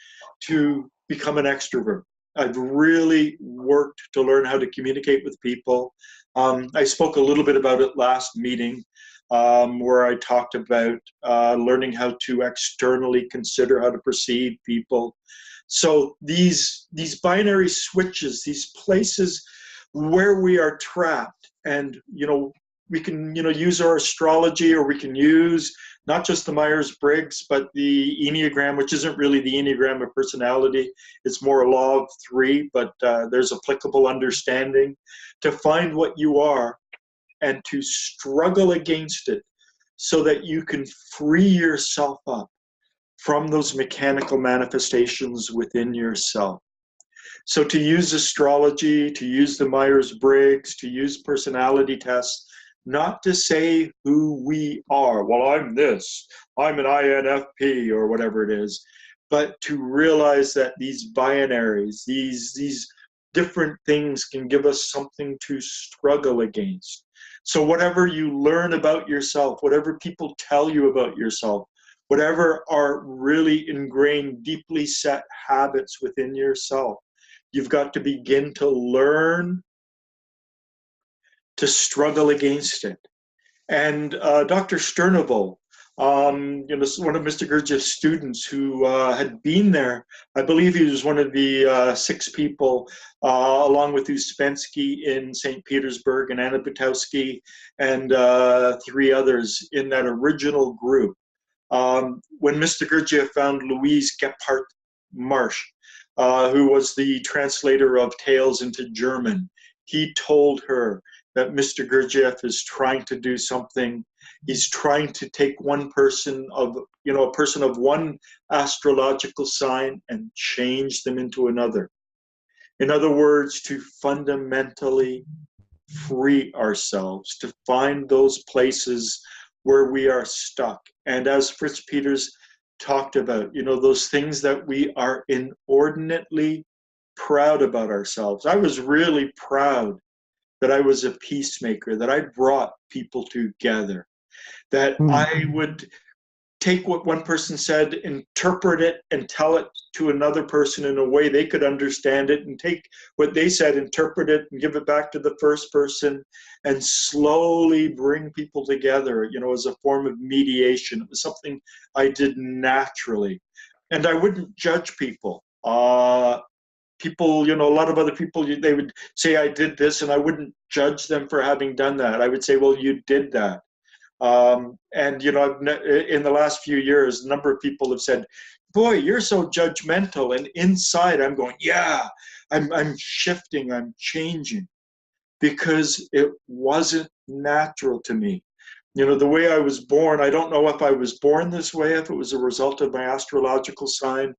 to become an extrovert. I've really worked to learn how to communicate with people. I spoke a little bit about it last meeting, where I talked about learning how to externally consider how to perceive people. So these binary switches, these places where we are trapped, and we can use our astrology, or we can use not just the Myers-Briggs, but the Enneagram, which isn't really the Enneagram of personality. It's more a law of 3, but there's applicable understanding to find what you are and to struggle against it so that you can free yourself up from those mechanical manifestations within yourself. So to use astrology, to use the Myers-Briggs, to use personality tests, not to say who we are. Well, I'm this, I'm an INFP or whatever it is, but to realize that these binaries, these different things can give us something to struggle against. So whatever you learn about yourself, whatever people tell you about yourself, whatever are really ingrained, deeply set habits within yourself, you've got to begin to learn to struggle against it. And Dr. Sterneval, one of Mr. Gurdjieff's students who had been there, I believe he was one of the 6 people, along with Uspensky in St. Petersburg and Anna Butowski and 3 others in that original group. When Mr. Gurdjieff found Louise Gebhardt Marsh, who was the translator of Tales into German, he told her that Mr. Gurdjieff is trying to do something. He's trying to take one person of, a person of one astrological sign and change them into another. In other words, to fundamentally free ourselves, to find those places where we are stuck. And as Fritz Peters talked about, those things that we are inordinately proud about ourselves. I was really proud that I was a peacemaker, that I brought people together, that I would take what one person said, interpret it, and tell it to another person in a way they could understand it, and take what they said, interpret it, and give it back to the first person, and slowly bring people together, as a form of mediation. It was something I did naturally. And I wouldn't judge people. People, a lot of other people, they would say I did this, and I wouldn't judge them for having done that. I would say, well, you did that. And, in the last few years, a number of people have said, boy, you're so judgmental. And inside I'm going, yeah, I'm shifting, I'm changing, because it wasn't natural to me. The way I was born, I don't know if I was born this way, if it was a result of my astrological sign,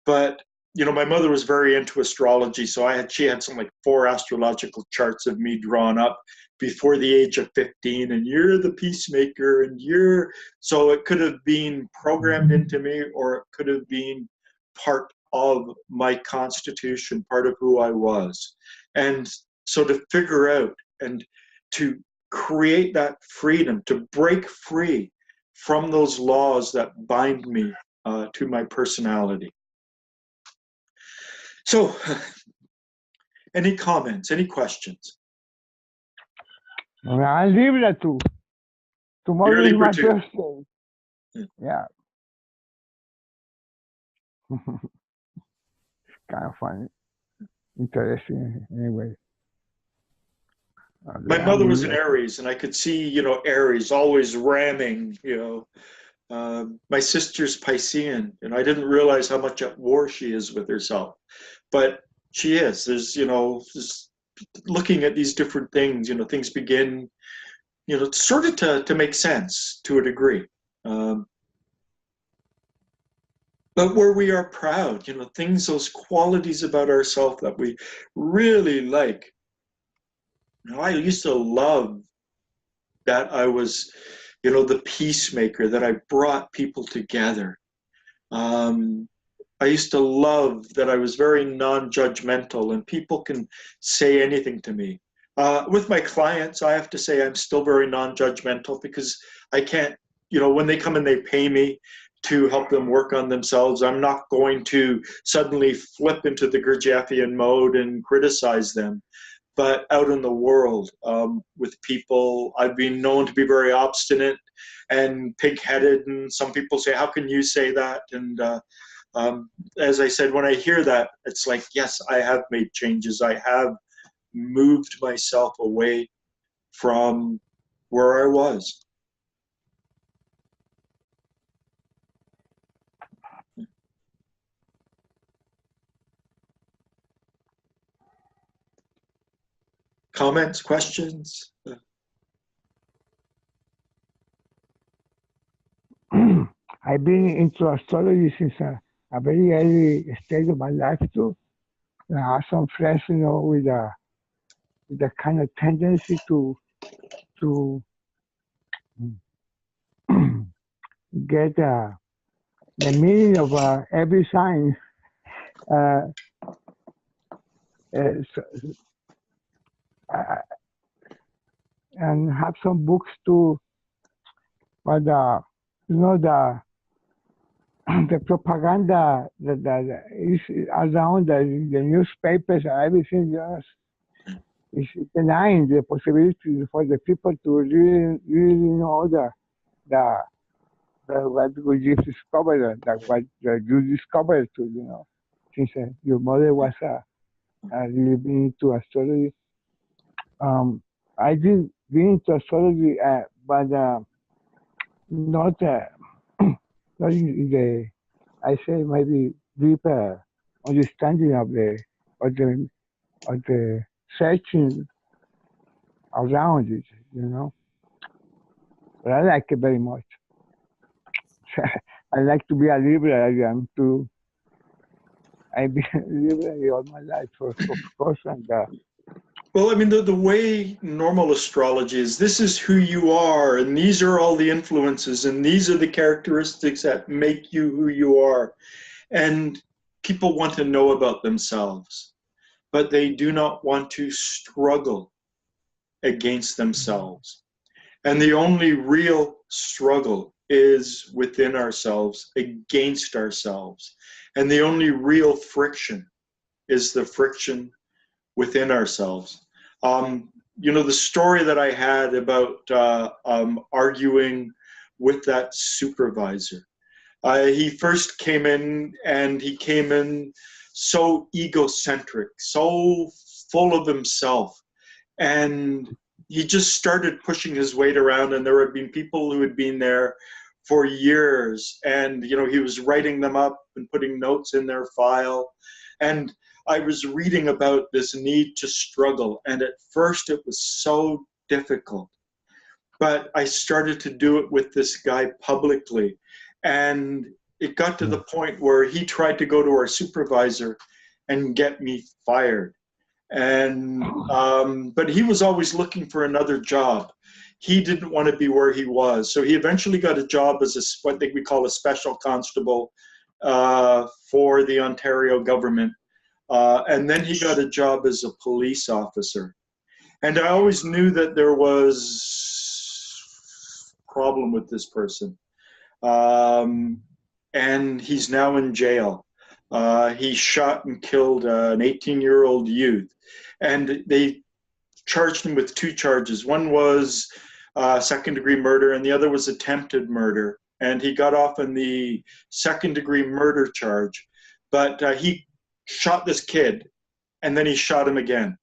but my mother was very into astrology, so she had some 4 astrological charts of me drawn up before the age of 15, and you're the peacemaker, and so it could have been programmed into me, or it could have been part of my constitution, part of who I was. And so to figure out and to create that freedom, to break free from those laws that bind me to my personality. So, any comments, any questions? I'll leave that too. Tomorrow is my birthday. Yeah. Kind of funny. Interesting, anyway. My mother was an Aries, and I could see, Aries always ramming, my sister's Piscean, and I didn't realize how much at war she is with herself. But she is. There's, just looking at these different things, things begin, sort of to make sense to a degree. But where we are proud, things, those qualities about ourselves that we really like. I used to love that I was, the peacemaker, that I brought people together. I used to love that I was very non-judgmental, and people can say anything to me. With my clients, I have to say I'm still very non-judgmental, because I can't, when they come and they pay me to help them work on themselves, I'm not going to suddenly flip into the Gurdjieffian mode and criticize them. But out in the world, with people, I've been known to be very obstinate and pig-headed, and some people say, how can you say that? And as I said, when I hear that, it's like, yes, I have made changes. I have moved myself away from where I was. Comments, questions? I've been into astrology since a very early stage of my life too. And I have some friends, with a kind of tendency to to get the meaning of every sign. So, and have some books too, but you know the propaganda that is around the newspapers and everything just is denying the possibility for the people to really know the what Gurdjieff discovered, that what you discovered too, you know, since your mother was really been into astrology. I did be into astrology, but not not in the, I say maybe deeper understanding of the searching around it, you know. But I like it very much. I like to be a liberal. I've been a liberal all my life, of course, and well, I mean, the way normal astrology is, this is who you are, and these are all the influences, and these are the characteristics that make you who you are. And people want to know about themselves, but they do not want to struggle against themselves. And the only real struggle is within ourselves, against ourselves. And the only real friction is the friction within ourselves. You know, the story that I had about arguing with that supervisor. He first came in, and he came in so egocentric, so full of himself. And he just started pushing his weight around, and there had been people who had been there for years. And, you know, he was writing them up and putting notes in their file. And I was reading about this need to struggle, and at first it was so difficult. But I started to do it with this guy publicly, and it got to the point where he tried to go to our supervisor and get me fired. And but he was always looking for another job. He didn't want to be where he was, so he eventually got a job as what we call a special constable for the Ontario government. And then he got a job as a police officer. And I always knew that there was a problem with this person. And he's now in jail. He shot and killed an 18-year-old youth. And they charged him with 2 charges. One was second-degree murder, and the other was attempted murder. And he got off on the second-degree murder charge. But he shot this kid, and then he shot him again.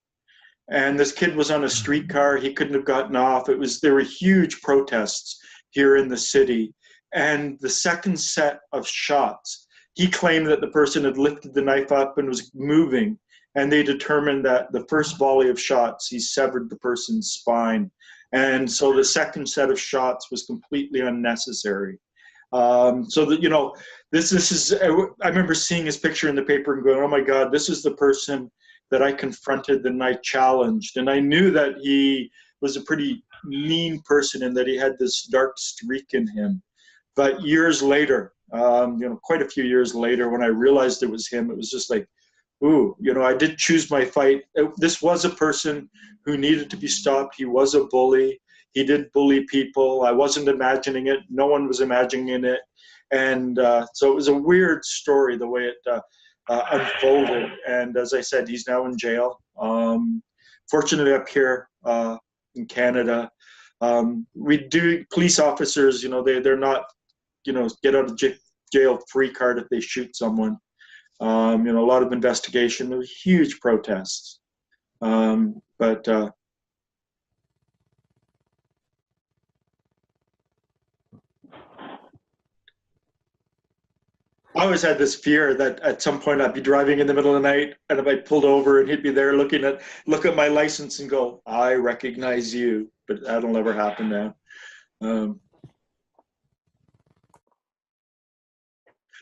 And this kid was on a streetcar. He couldn't have gotten off. There were huge protests here in the city. And the second set of shots, he claimed that the person had lifted the knife up and was moving. And they determined that the first volley of shots, he severed the person's spine. And so the second set of shots was completely unnecessary. So that, you know, this is, I remember seeing his picture in the paper and going, oh my God, this is the person that I confronted and I challenged. And I knew that he was a pretty mean person and that he had this dark streak in him. But years later, you know, quite a few years later, when I realized it was him, it was just like, ooh, you know, I did choose my fight. This was a person who needed to be stopped. He was a bully. He did bully people. I wasn't imagining it. No one was imagining it. And so it was a weird story, the way it unfolded. And as I said, he's now in jail. Fortunately, up here in Canada, we do, police officers, you know, they're not, you know, get out of jail free card if they shoot someone. You know, a lot of investigation. There was huge protests. But I always had this fear that at some point I'd be driving in the middle of the night, and if I pulled over and he'd be there look at my license and go, I recognize you. But that'll never happen now.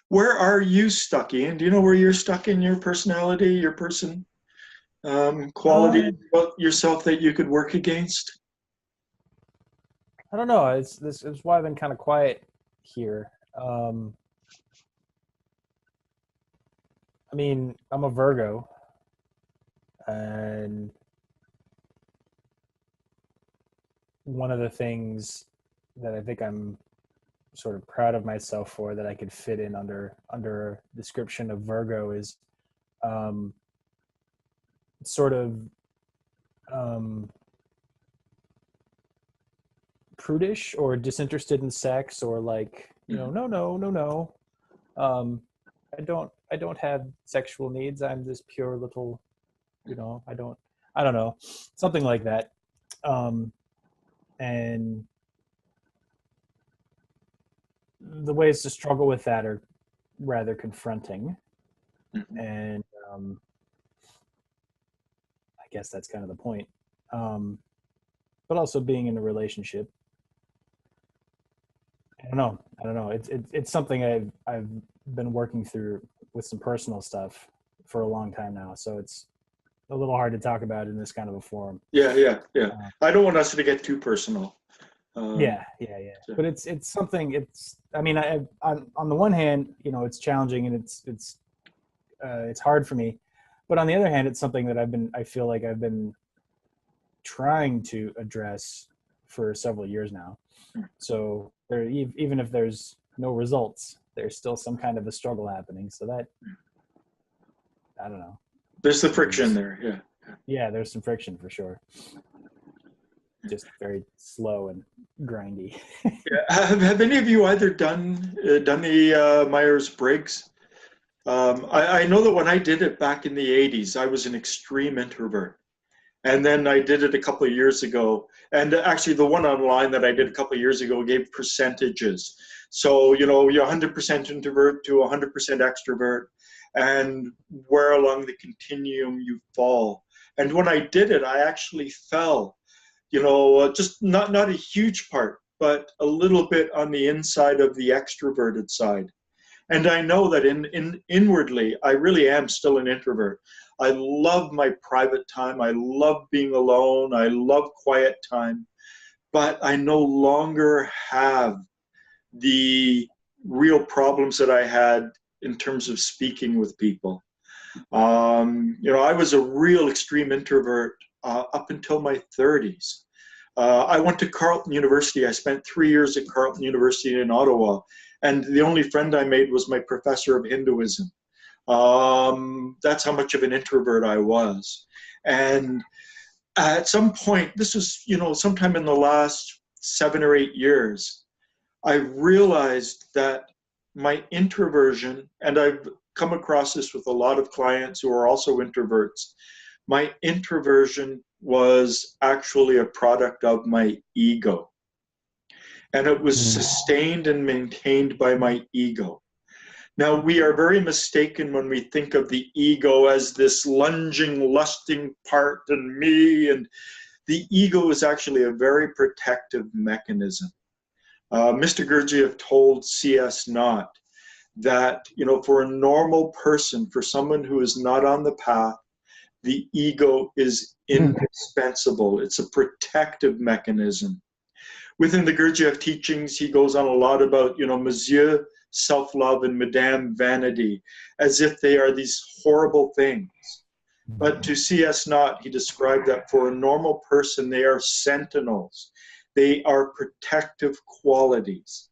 Where are you stuck, Ian? Do you know where you're stuck in your personality, your quality about yourself that you could work against? I don't know. This is why I've been kind of quiet here. I mean, I'm a Virgo, and one of the things that I think I'm sort of proud of myself for, that I could fit in under a description of Virgo, is sort of prudish or disinterested in sex, or like, you know, no. I don't have sexual needs. I'm this pure little, you know, I don't know, something like that. And the ways to struggle with that are rather confronting. And I guess that's kind of the point. But also being in a relationship, I don't know. It's something I've been working through with some personal stuff for a long time now. So it's a little hard to talk about in this kind of a forum. Yeah. I don't want us to get too personal. Yeah. But it's something. I mean, on the one hand, you know, it's challenging and it's hard for me, but on the other hand, it's something that I feel like I've been trying to address for several years now. So even if there's no results, there's still some kind of a struggle happening. So that, I don't know. There's the friction there. Yeah. Yeah, there's some friction for sure. Just very slow and grindy. Yeah. Have any of you either done the Myers-Briggs? I know that when I did it back in the 80s, I was an extreme introvert. And then I did it a couple of years ago. And actually the one online that I did a couple of years ago gave percentages. So, you know, you're 100% introvert to 100% extrovert, and where along the continuum you fall. And when I did it, I actually fell, you know, just not a huge part, but a little bit on the inside of the extroverted side. And I know that inwardly, I really am still an introvert. I love my private time. I love being alone. I love quiet time. But I no longer have the real problems that I had in terms of speaking with people. You know, I was a real extreme introvert up until my 30s. I went to Carleton University. I spent 3 years at Carleton University in Ottawa. And the only friend I made was my professor of Hinduism. That's how much of an introvert I was. And at some point, this was, you know, sometime in the last 7 or 8 years, I realized that my introversion, and I've come across this with a lot of clients who are also introverts, my introversion was actually a product of my ego. And it was sustained and maintained by my ego. Now, we are very mistaken when we think of the ego as this lunging, lusting part and me, and the ego is actually a very protective mechanism. Mr. Gurdjieff told C.S. Knott that, you know, for a normal person, for someone who is not on the path, the ego is indispensable. It's a protective mechanism. Within the Gurdjieff teachings, he goes on a lot about, you know, Monsieur self-love and Madame vanity, as if they are these horrible things. But to C.S. Knott, he described that for a normal person, they are sentinels. They are protective qualities.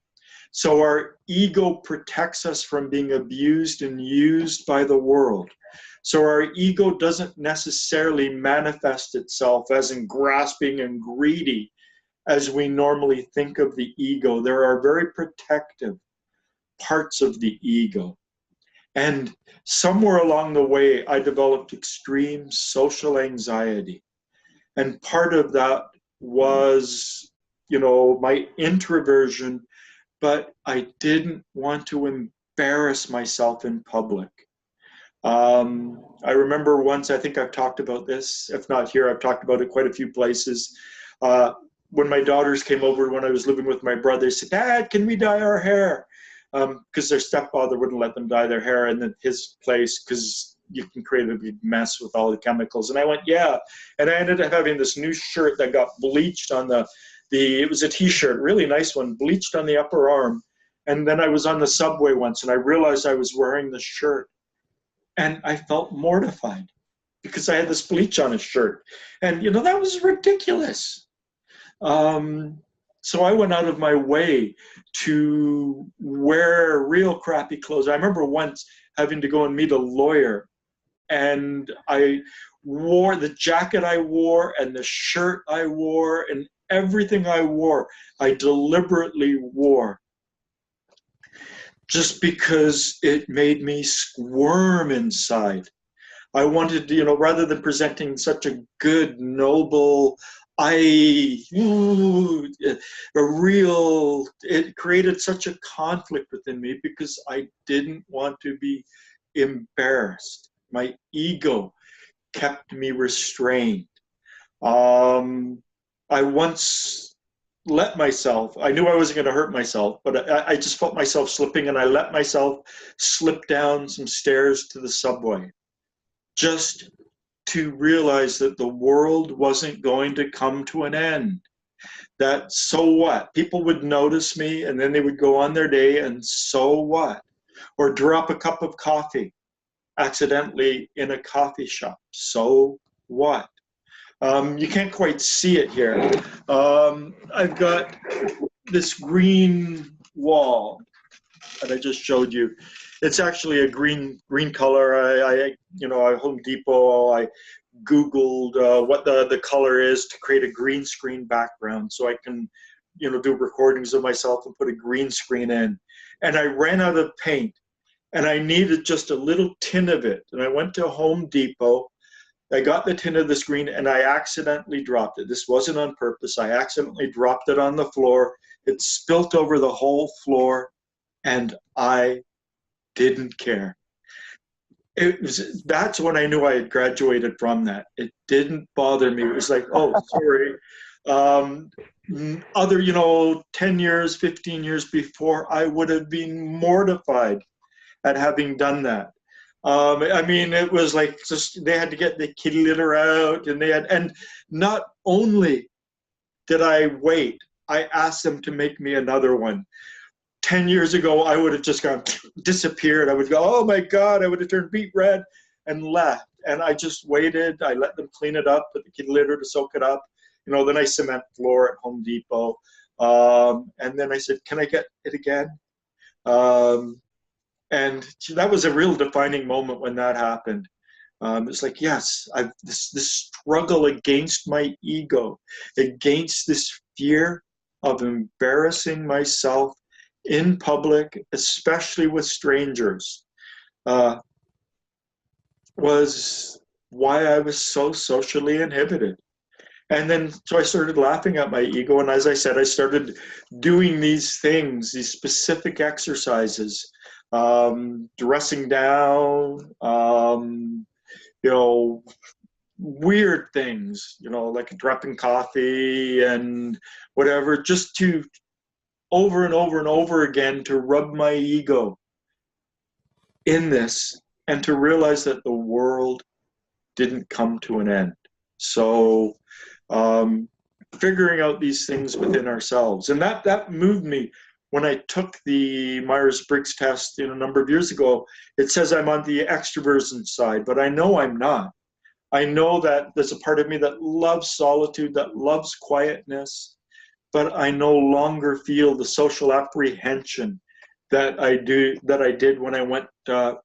So our ego protects us from being abused and used by the world. So our ego doesn't necessarily manifest itself as in grasping and greedy as we normally think of the ego. There are very protective parts of the ego. And somewhere along the way, I developed extreme social anxiety. And part of that was, you know, my introversion, but I didn't want to embarrass myself in public. I remember once, I think I've talked about this, if not here, I've talked about it quite a few places. When my daughters came over when I was living with my brother, they said, "Dad, can we dye our hair?" Because their stepfather wouldn't let them dye their hair in his place because you can create a big mess with all the chemicals. And I went, yeah. And I ended up having this new shirt that got bleached on the it was a t-shirt, really nice one, bleached on the upper arm. And then I was on the subway once and I realized I was wearing the shirt and I felt mortified because I had this bleach on his shirt. And, you know, that was ridiculous. So I went out of my way to wear real crappy clothes. I remember once having to go and meet a lawyer, and I wore the jacket I wore and the shirt I wore and everything I wore, I deliberately wore just because it made me squirm inside. I wanted to, you know, rather than presenting such a good, noble, it created such a conflict within me because I didn't want to be embarrassed. My ego kept me restrained. I once let myself, I knew I wasn't going to hurt myself, but I just felt myself slipping, and I let myself slip down some stairs to the subway just to realize that the world wasn't going to come to an end. That so what? People would notice me and then they would go on their day, and so what? Or drop a cup of coffee accidentally in a coffee shop. So what? You can't quite see it here. I've got this green wall that I just showed you. It's actually a green color. I Home Depot, I Googled what the color is to create a green screen background so I can, you know, do recordings of myself and put a green screen in. And I ran out of paint and I needed just a little tin of it. And I went to Home Depot. I got the tin of the screen and I accidentally dropped it. This wasn't on purpose. I accidentally dropped it on the floor. It spilt over the whole floor and I didn't care. That's when I knew I had graduated from that. It didn't bother me. It was like, oh, sorry. Other, 10 years, 15 years before, I would have been mortified at having done that. It was like just they had to get the kitty litter out, and not only did I wait, I asked them to make me another one. 10 years ago, I would have just disappeared. I would go, oh my God, I would have turned beet red and left. And I just waited. I let them clean it up, put the kitty litter to soak it up. The nice cement floor at Home Depot. And then I said, can I get it again? And that was a real defining moment when that happened. It's like, yes, this struggle against my ego, against this fear of embarrassing myself in public, especially with strangers, was why I was so socially inhibited. And then, so I started laughing at my ego. And as I said, I started doing these things, these specific exercises, dressing down, weird things, like dropping coffee and whatever, just to over and over and over again to rub my ego in this and to realize that the world didn't come to an end. So figuring out these things within ourselves. And that moved me when I took the Myers-Briggs test a number of years ago. It says I'm on the extroversion side, but I know I'm not. I know that there's a part of me that loves solitude, that loves quietness, but I no longer feel the social apprehension that I did when I went, to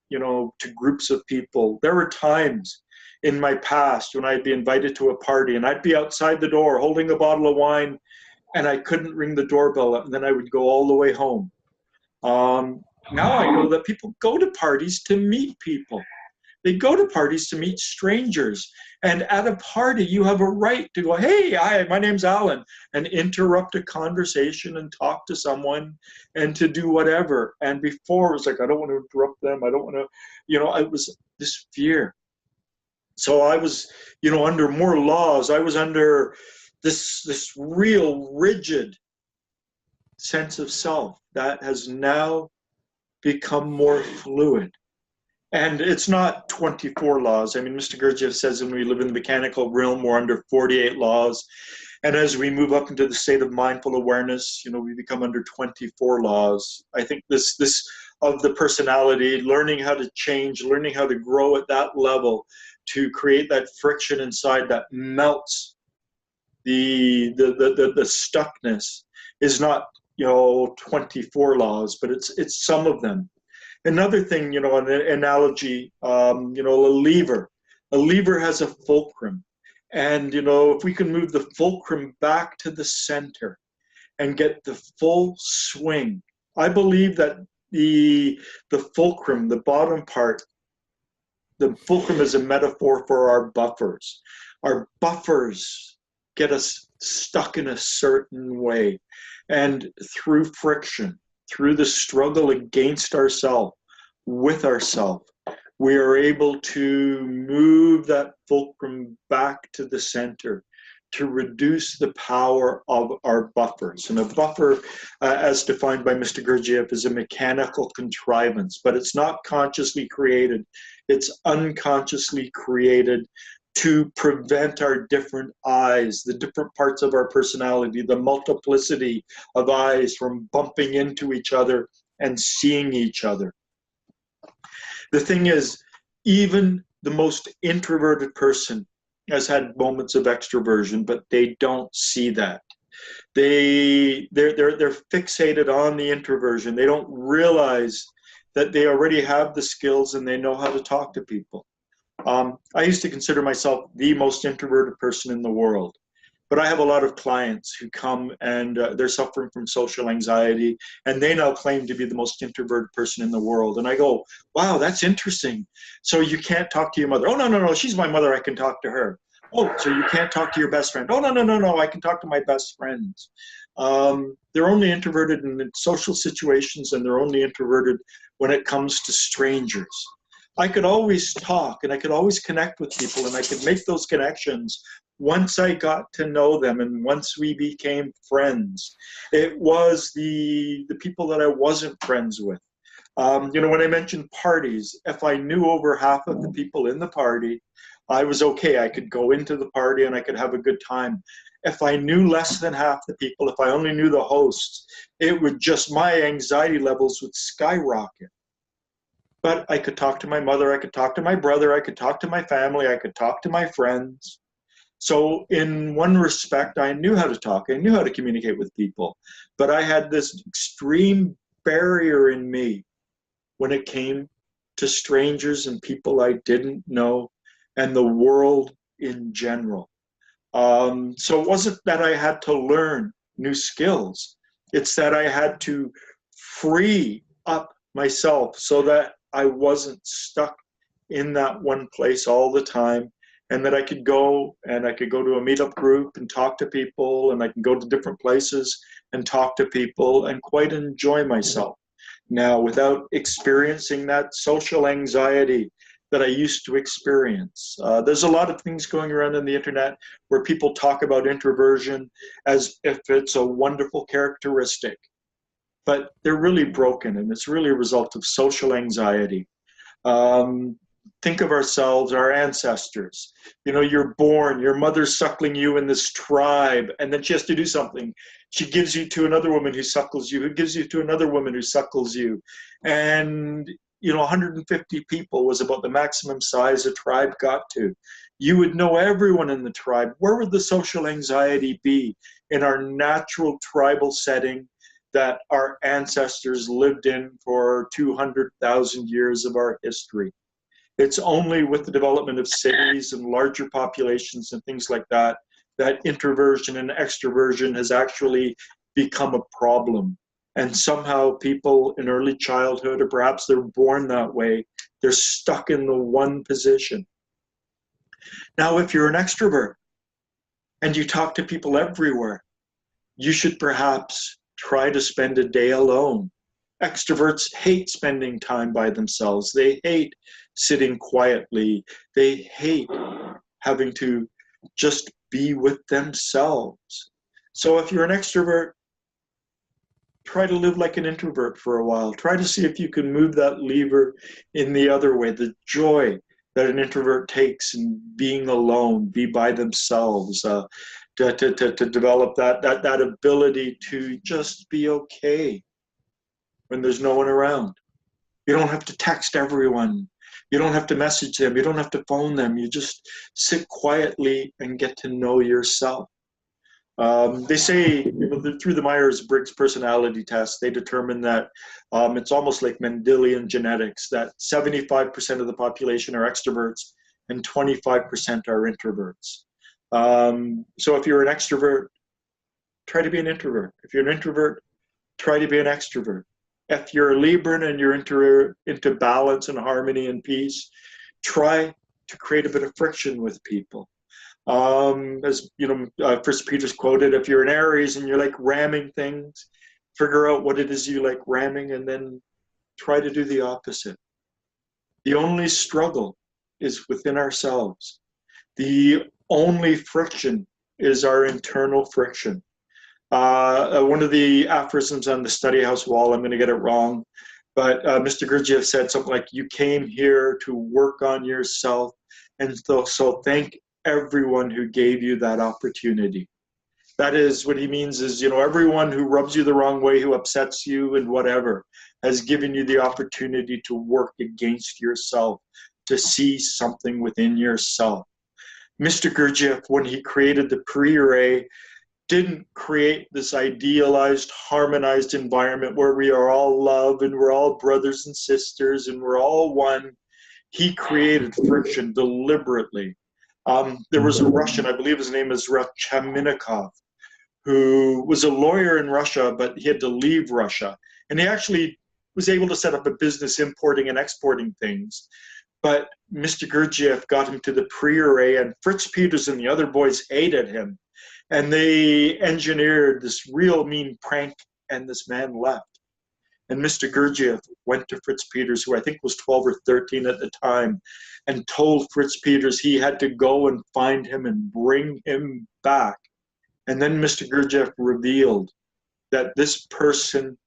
groups of people. There were times in my past when I'd be invited to a party and I'd be outside the door holding a bottle of wine and I couldn't ring the doorbell, and then I would go all the way home. Now I know that people go to parties to meet people. They go to parties to meet strangers. And at a party, you have a right to go, hey, hi, my name's Alan, and interrupt a conversation and talk to someone and to do whatever. And before, it was like, I don't want to interrupt them. I don't want to, it was this fear. So I was, under more laws. I was under this real rigid sense of self that has now become more fluid. And it's not 24 laws. Mr. Gurdjieff says when we live in the mechanical realm, we're under 48 laws. And as we move up into the state of mindful awareness, we become under 24 laws. I think this of the personality, learning how to change, learning how to grow at that level to create that friction inside that melts the stuckness is not 24 laws, but it's some of them. Another thing, an analogy, a lever has a fulcrum. And, if we can move the fulcrum back to the center and get the full swing, I believe that the fulcrum, the bottom part, the fulcrum is a metaphor for our buffers. Our buffers get us stuck in a certain way. And through friction, through the struggle against ourselves, with ourselves, we are able to move that fulcrum back to the center to reduce the power of our buffers. And a buffer, as defined by Mr. Gurdjieff, is a mechanical contrivance, but it's not consciously created. It's unconsciously created to prevent our different eyes, the different parts of our personality, the multiplicity of eyes from bumping into each other and seeing each other. The thing is, even the most introverted person has had moments of extroversion, but they don't see that. They're fixated on the introversion. They don't realize that they already have the skills and they know how to talk to people. I used to consider myself the most introverted person in the world, but I have a lot of clients who come and they're suffering from social anxiety, and they now claim to be the most introverted person in the world. And I go, wow, that's interesting. So you can't talk to your mother? Oh, no, she's my mother, I can talk to her. Oh, so you can't talk to your best friend? Oh, no, I can talk to my best friends. They're only introverted in social situations, and they're only introverted when it comes to strangers. I could always talk, and I could always connect with people, and I could make those connections once I got to know them and once we became friends. It was the people that I wasn't friends with. When I mentioned parties, if I knew over half of the people in the party, I was okay. I could go into the party and I could have a good time. If I knew less than half the people, if I only knew the hosts, my anxiety levels would skyrocket. But I could talk to my mother, I could talk to my brother, I could talk to my family, I could talk to my friends. So in one respect, I knew how to talk, I knew how to communicate with people, but I had this extreme barrier in me when it came to strangers and people I didn't know and the world in general. So it wasn't that I had to learn new skills, it's that I had to free up myself so that I wasn't stuck in that one place all the time, and that I could go to a meetup group and talk to people, and I can go to different places and talk to people and quite enjoy myself now without experiencing that social anxiety that I used to experience. There's a lot of things going around on the internet where people talk about introversion as if it's a wonderful characteristic. But they're really broken, and it's really a result of social anxiety. Think of ourselves, our ancestors. You're born, your mother's suckling you in this tribe, and then she has to do something. She gives you to another woman who suckles you, who gives you to another woman who suckles you. And 150 people was about the maximum size a tribe got to. You would know everyone in the tribe. Where would the social anxiety be in our natural tribal setting that our ancestors lived in for 200,000 years of our history? It's only with the development of cities and larger populations and things like that, that introversion and extroversion has actually become a problem. And somehow people in early childhood, or perhaps they're born that way, they're stuck in the one position. Now, if you're an extrovert and you talk to people everywhere, you should perhaps try to spend a day alone. Extroverts hate spending time by themselves. They hate sitting quietly. They hate having to just be with themselves. So if you're an extrovert, try to live like an introvert for a while. Try to see if you can move that lever in the other way, the joy that an introvert takes in being alone, be by themselves. to develop that ability to just be okay when there's no one around. You don't have to text everyone. You don't have to message them. You don't have to phone them. You just sit quietly and get to know yourself. They say, through the Myers-Briggs personality test, they determine that it's almost like Mendelian genetics, that 75% of the population are extroverts and 25% are introverts. So if you're an extrovert, try to be an introvert. If you're an introvert, try to be an extrovert. If you're a Libran and you're into balance and harmony and peace, try to create a bit of friction with people. As you know, First Peter's quoted, if you're an Aries and you like ramming things, figure out what it is you like ramming and then try to do the opposite. The only struggle is within ourselves. The only friction is our internal friction. One of the aphorisms on the study house wall, I'm going to get it wrong, but Mr. Gurdjieff said something like, you came here to work on yourself, and so thank everyone who gave you that opportunity. That is what he means is, everyone who rubs you the wrong way, who upsets you and whatever, has given you the opportunity to work against yourself, to see something within yourself. Mr. Gurdjieff, when he created the pre-array, didn't create this idealized, harmonized environment where we are all love and we're all brothers and sisters and we're all one. He created friction deliberately. There was a Russian, I believe his name is Rachaminikov, who was a lawyer in Russia, but he had to leave Russia. And he actually was able to set up a business importing and exporting things. But Mr. Gurdjieff got him to the pre-array, and Fritz Peters and the other boys hated him. And they engineered this real mean prank, and this man left. And Mr. Gurdjieff went to Fritz Peters, who I think was 12 or 13 at the time, and told Fritz Peters he had to go and find him and bring him back. And then Mr. Gurdjieff revealed that this person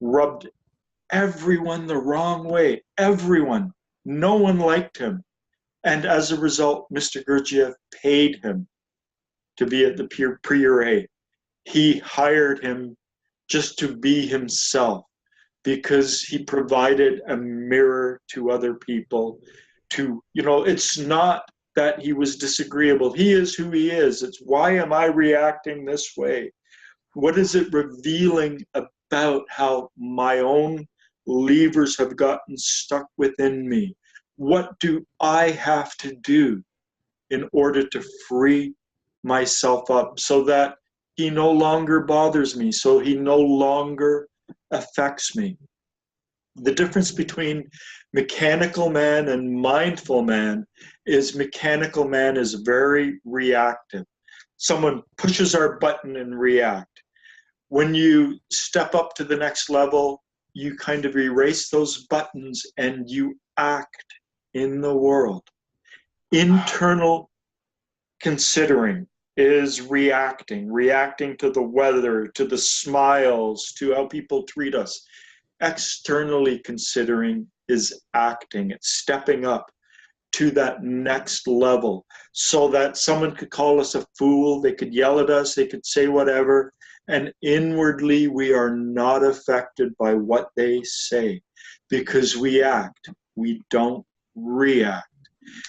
rubbed everyone the wrong way, everyone. No one liked him. And as a result, Mr. Gurdjieff paid him to be at the pre-array. He hired him just to be himself, because he provided a mirror to other people. It's not that he was disagreeable. He is who he is. It's why am I reacting this way? What is it revealing about how my own levers have gotten stuck within me? What do I have to do in order to free myself up so that he no longer bothers me, so he no longer affects me? The difference between mechanical man and mindful man is mechanical man is very reactive. Someone pushes our button and react. When you step up to the next level, you kind of erase those buttons and you act in the world. Internal considering is reacting to the weather, to the smiles, to how people treat us. Externally considering is acting. It's stepping up to that next level so that someone could call us a fool, they could yell at us, they could say whatever, and inwardly we are not affected by what they say because we act, we don't react.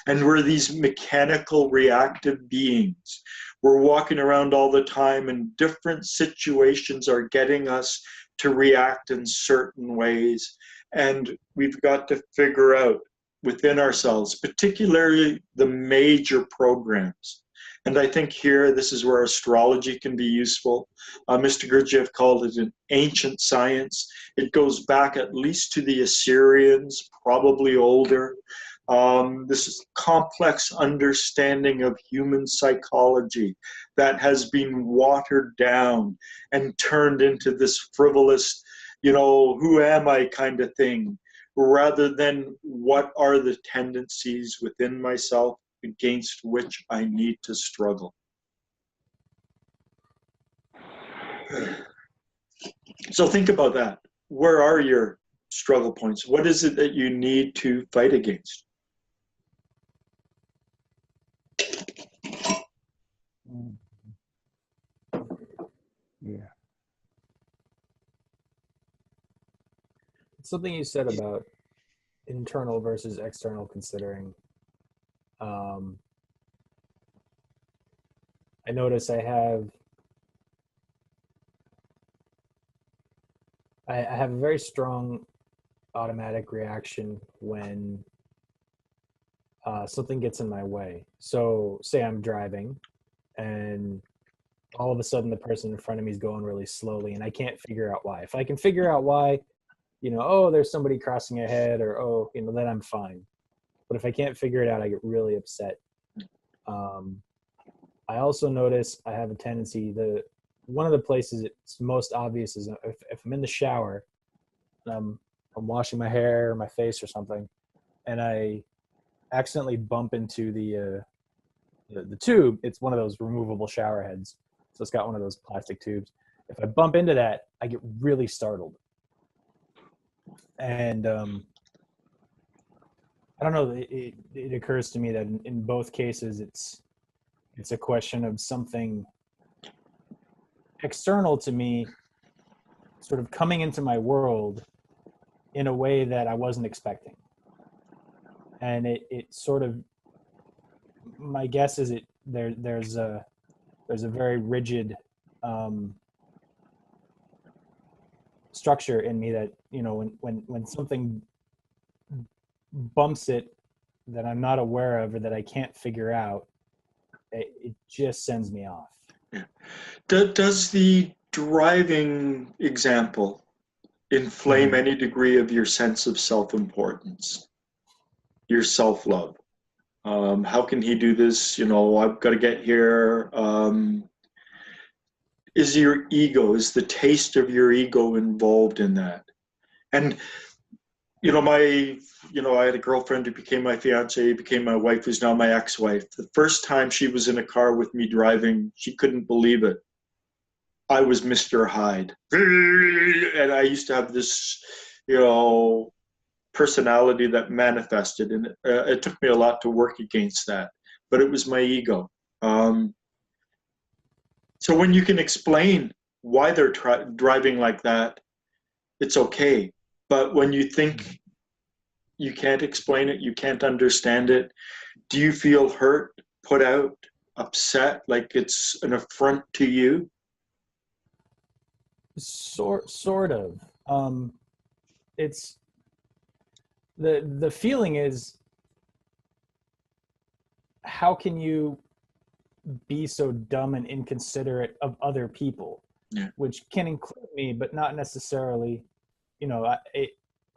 And we're these mechanical reactive beings. We're walking around all the time and different situations are getting us to react in certain ways. And we've got to figure out within ourselves, particularly the major programs. And I think here, this is where astrology can be useful. Mr. Gurdjieff called it an ancient science. It goes back at least to the Assyrians, probably older. This is complex understanding of human psychology that has been watered down and turned into this frivolous, who am I kind of thing, rather than what are the tendencies within myself against which I need to struggle. So think about that. Where are your struggle points? What is it that you need to fight against? Yeah. Something you said about internal versus external considering. I notice I have a very strong automatic reaction when something gets in my way. So say I'm driving and all of a sudden the person in front of me is going really slowly and I can't figure out why. If I can figure out why, oh, there's somebody crossing ahead, or, oh, then I'm fine. But if I can't figure it out, I get really upset. I also notice I have a tendency one of the places it's most obvious is if I'm in the shower, I'm washing my hair or my face or something, and I accidentally bump into the tube. It's one of those removable shower heads, so it's got one of those plastic tubes. If I bump into that, I get really startled. And I don't know, it occurs to me that in both cases it's a question of something external to me sort of coming into my world in a way that I wasn't expecting. And it sort of, my guess is there's a very rigid structure in me that, when something bumps it that I'm not aware of or that I can't figure out, it just sends me off. Yeah. Does the driving example inflame any degree of your sense of self-importance, your self-love? How can he do this? I've got to get here. Is the taste of your ego involved in that? And, I had a girlfriend who became my fiance, became my wife, who's now my ex-wife. The first time she was in a car with me driving, she couldn't believe it. I was Mr. Hyde. And I used to have this, personality that manifested, and it took me a lot to work against that, but it was my ego. So when you can explain why they're driving like that, it's okay. But when you think you can't explain it, you can't understand it, do you feel hurt, put out, upset, like it's an affront to you? Sort of. It's the feeling is, how can you be so dumb and inconsiderate of other people? Yeah. Which can include me, but not necessarily.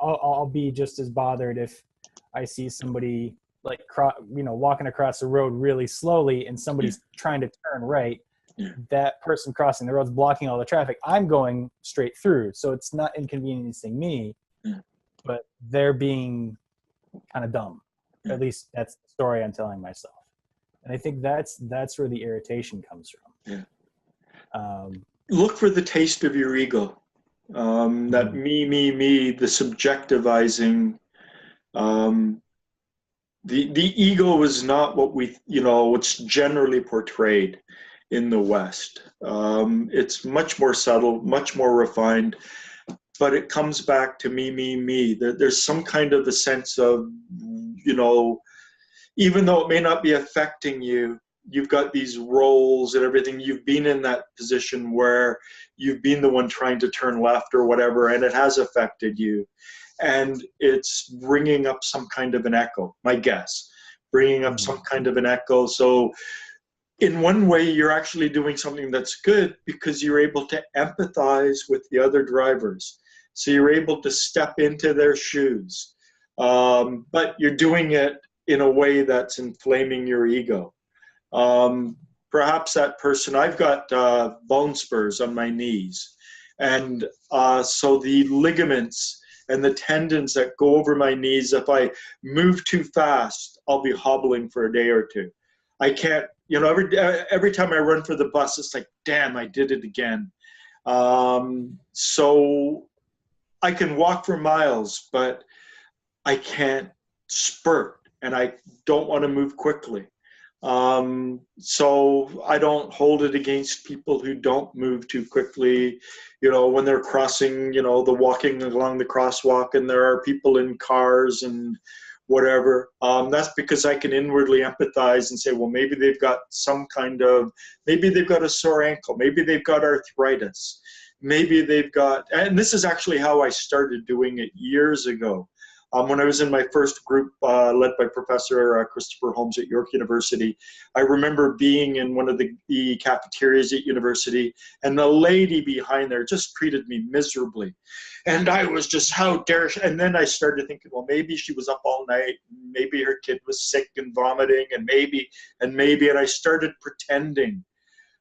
I'll be just as bothered if I see somebody like walking across the road really slowly and somebody's trying to turn right. Yeah. That person crossing the road's blocking all the traffic. I'm going straight through, so it's not inconveniencing me, but they're being kind of dumb. At least that's the story I'm telling myself. And I think that's where the irritation comes from. Yeah. Look for the taste of your ego. That me, the subjectivizing. The ego is not what what's generally portrayed in the West. It's much more subtle, much more refined, but it comes back to me. There's some kind of a sense of, even though it may not be affecting you, you've got these roles and everything. You've been in that position where you've been the one trying to turn left or whatever, and it has affected you. And it's bringing up some kind of an echo, my guess, bringing up some kind of an echo. So in one way, you're actually doing something that's good because you're able to empathize with the other drivers. So you're able to step into their shoes. But you're doing it in a way that's inflaming your ego. Perhaps that person, I've got bone spurs on my knees. And so the ligaments and the tendons that go over my knees, if I move too fast, I'll be hobbling for a day or two. I can't, every time I run for the bus, it's like, damn, I did it again. So I can walk for miles, but I can't spurt, and I don't want to move quickly. So I don't hold it against people who don't move too quickly, you know, when they're crossing, you know, the walking along the crosswalk and there are people in cars and whatever. That's because I can inwardly empathize and say, well, maybe they've got some kind of, maybe they've got a sore ankle, maybe they've got arthritis, maybe they've got, and this is actually how I started doing it years ago. When I was in my first group led by Professor Christopher Holmes at York University, I remember being in one of the cafeterias at university, and the lady behind there just treated me miserably. And I was just, how dare she? And then I started thinking, well, maybe she was up all night, maybe her kid was sick and vomiting, and maybe, and I started pretending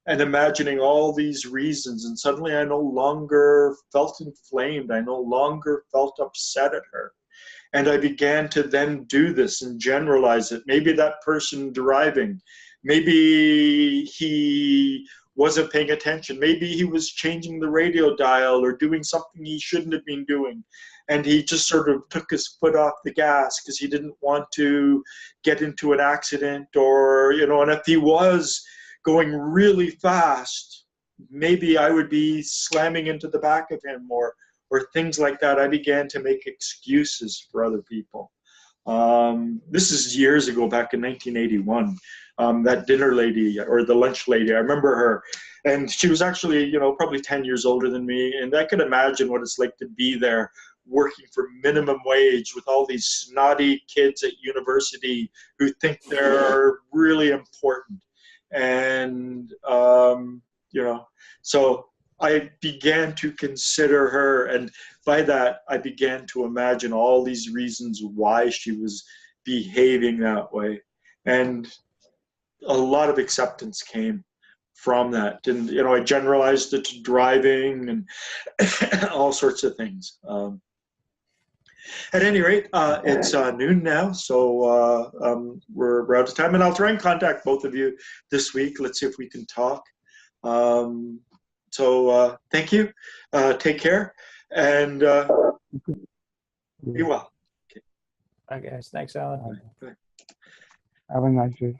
and imagining all these reasons, and suddenly I no longer felt inflamed, I no longer felt upset at her. And I began to then do this and generalize it. Maybe that person driving, maybe he wasn't paying attention. Maybe he was changing the radio dial or doing something he shouldn't have been doing. And he just sort of took his foot off the gas because he didn't want to get into an accident, or, you know, and if he was going really fast, maybe I would be slamming into the back of him, or things like that. I began to make excuses for other people. This is years ago, back in 1981. That dinner lady, or the lunch lady, I remember her, and she was actually, you know, probably 10 years older than me, and I could imagine what it's like to be there working for minimum wage with all these snotty kids at university who think they're really important. And, you know, so I began to consider her, and by that I began to imagine all these reasons why she was behaving that way, and a lot of acceptance came from that. And, you know, I generalized it to driving and all sorts of things. At any rate, it's noon now, so we're out of time, and I'll try and contact both of you this week. Let's see if we can talk. So thank you. Take care, and be well. Okay, guys. Thanks, Alan. Have a nice day.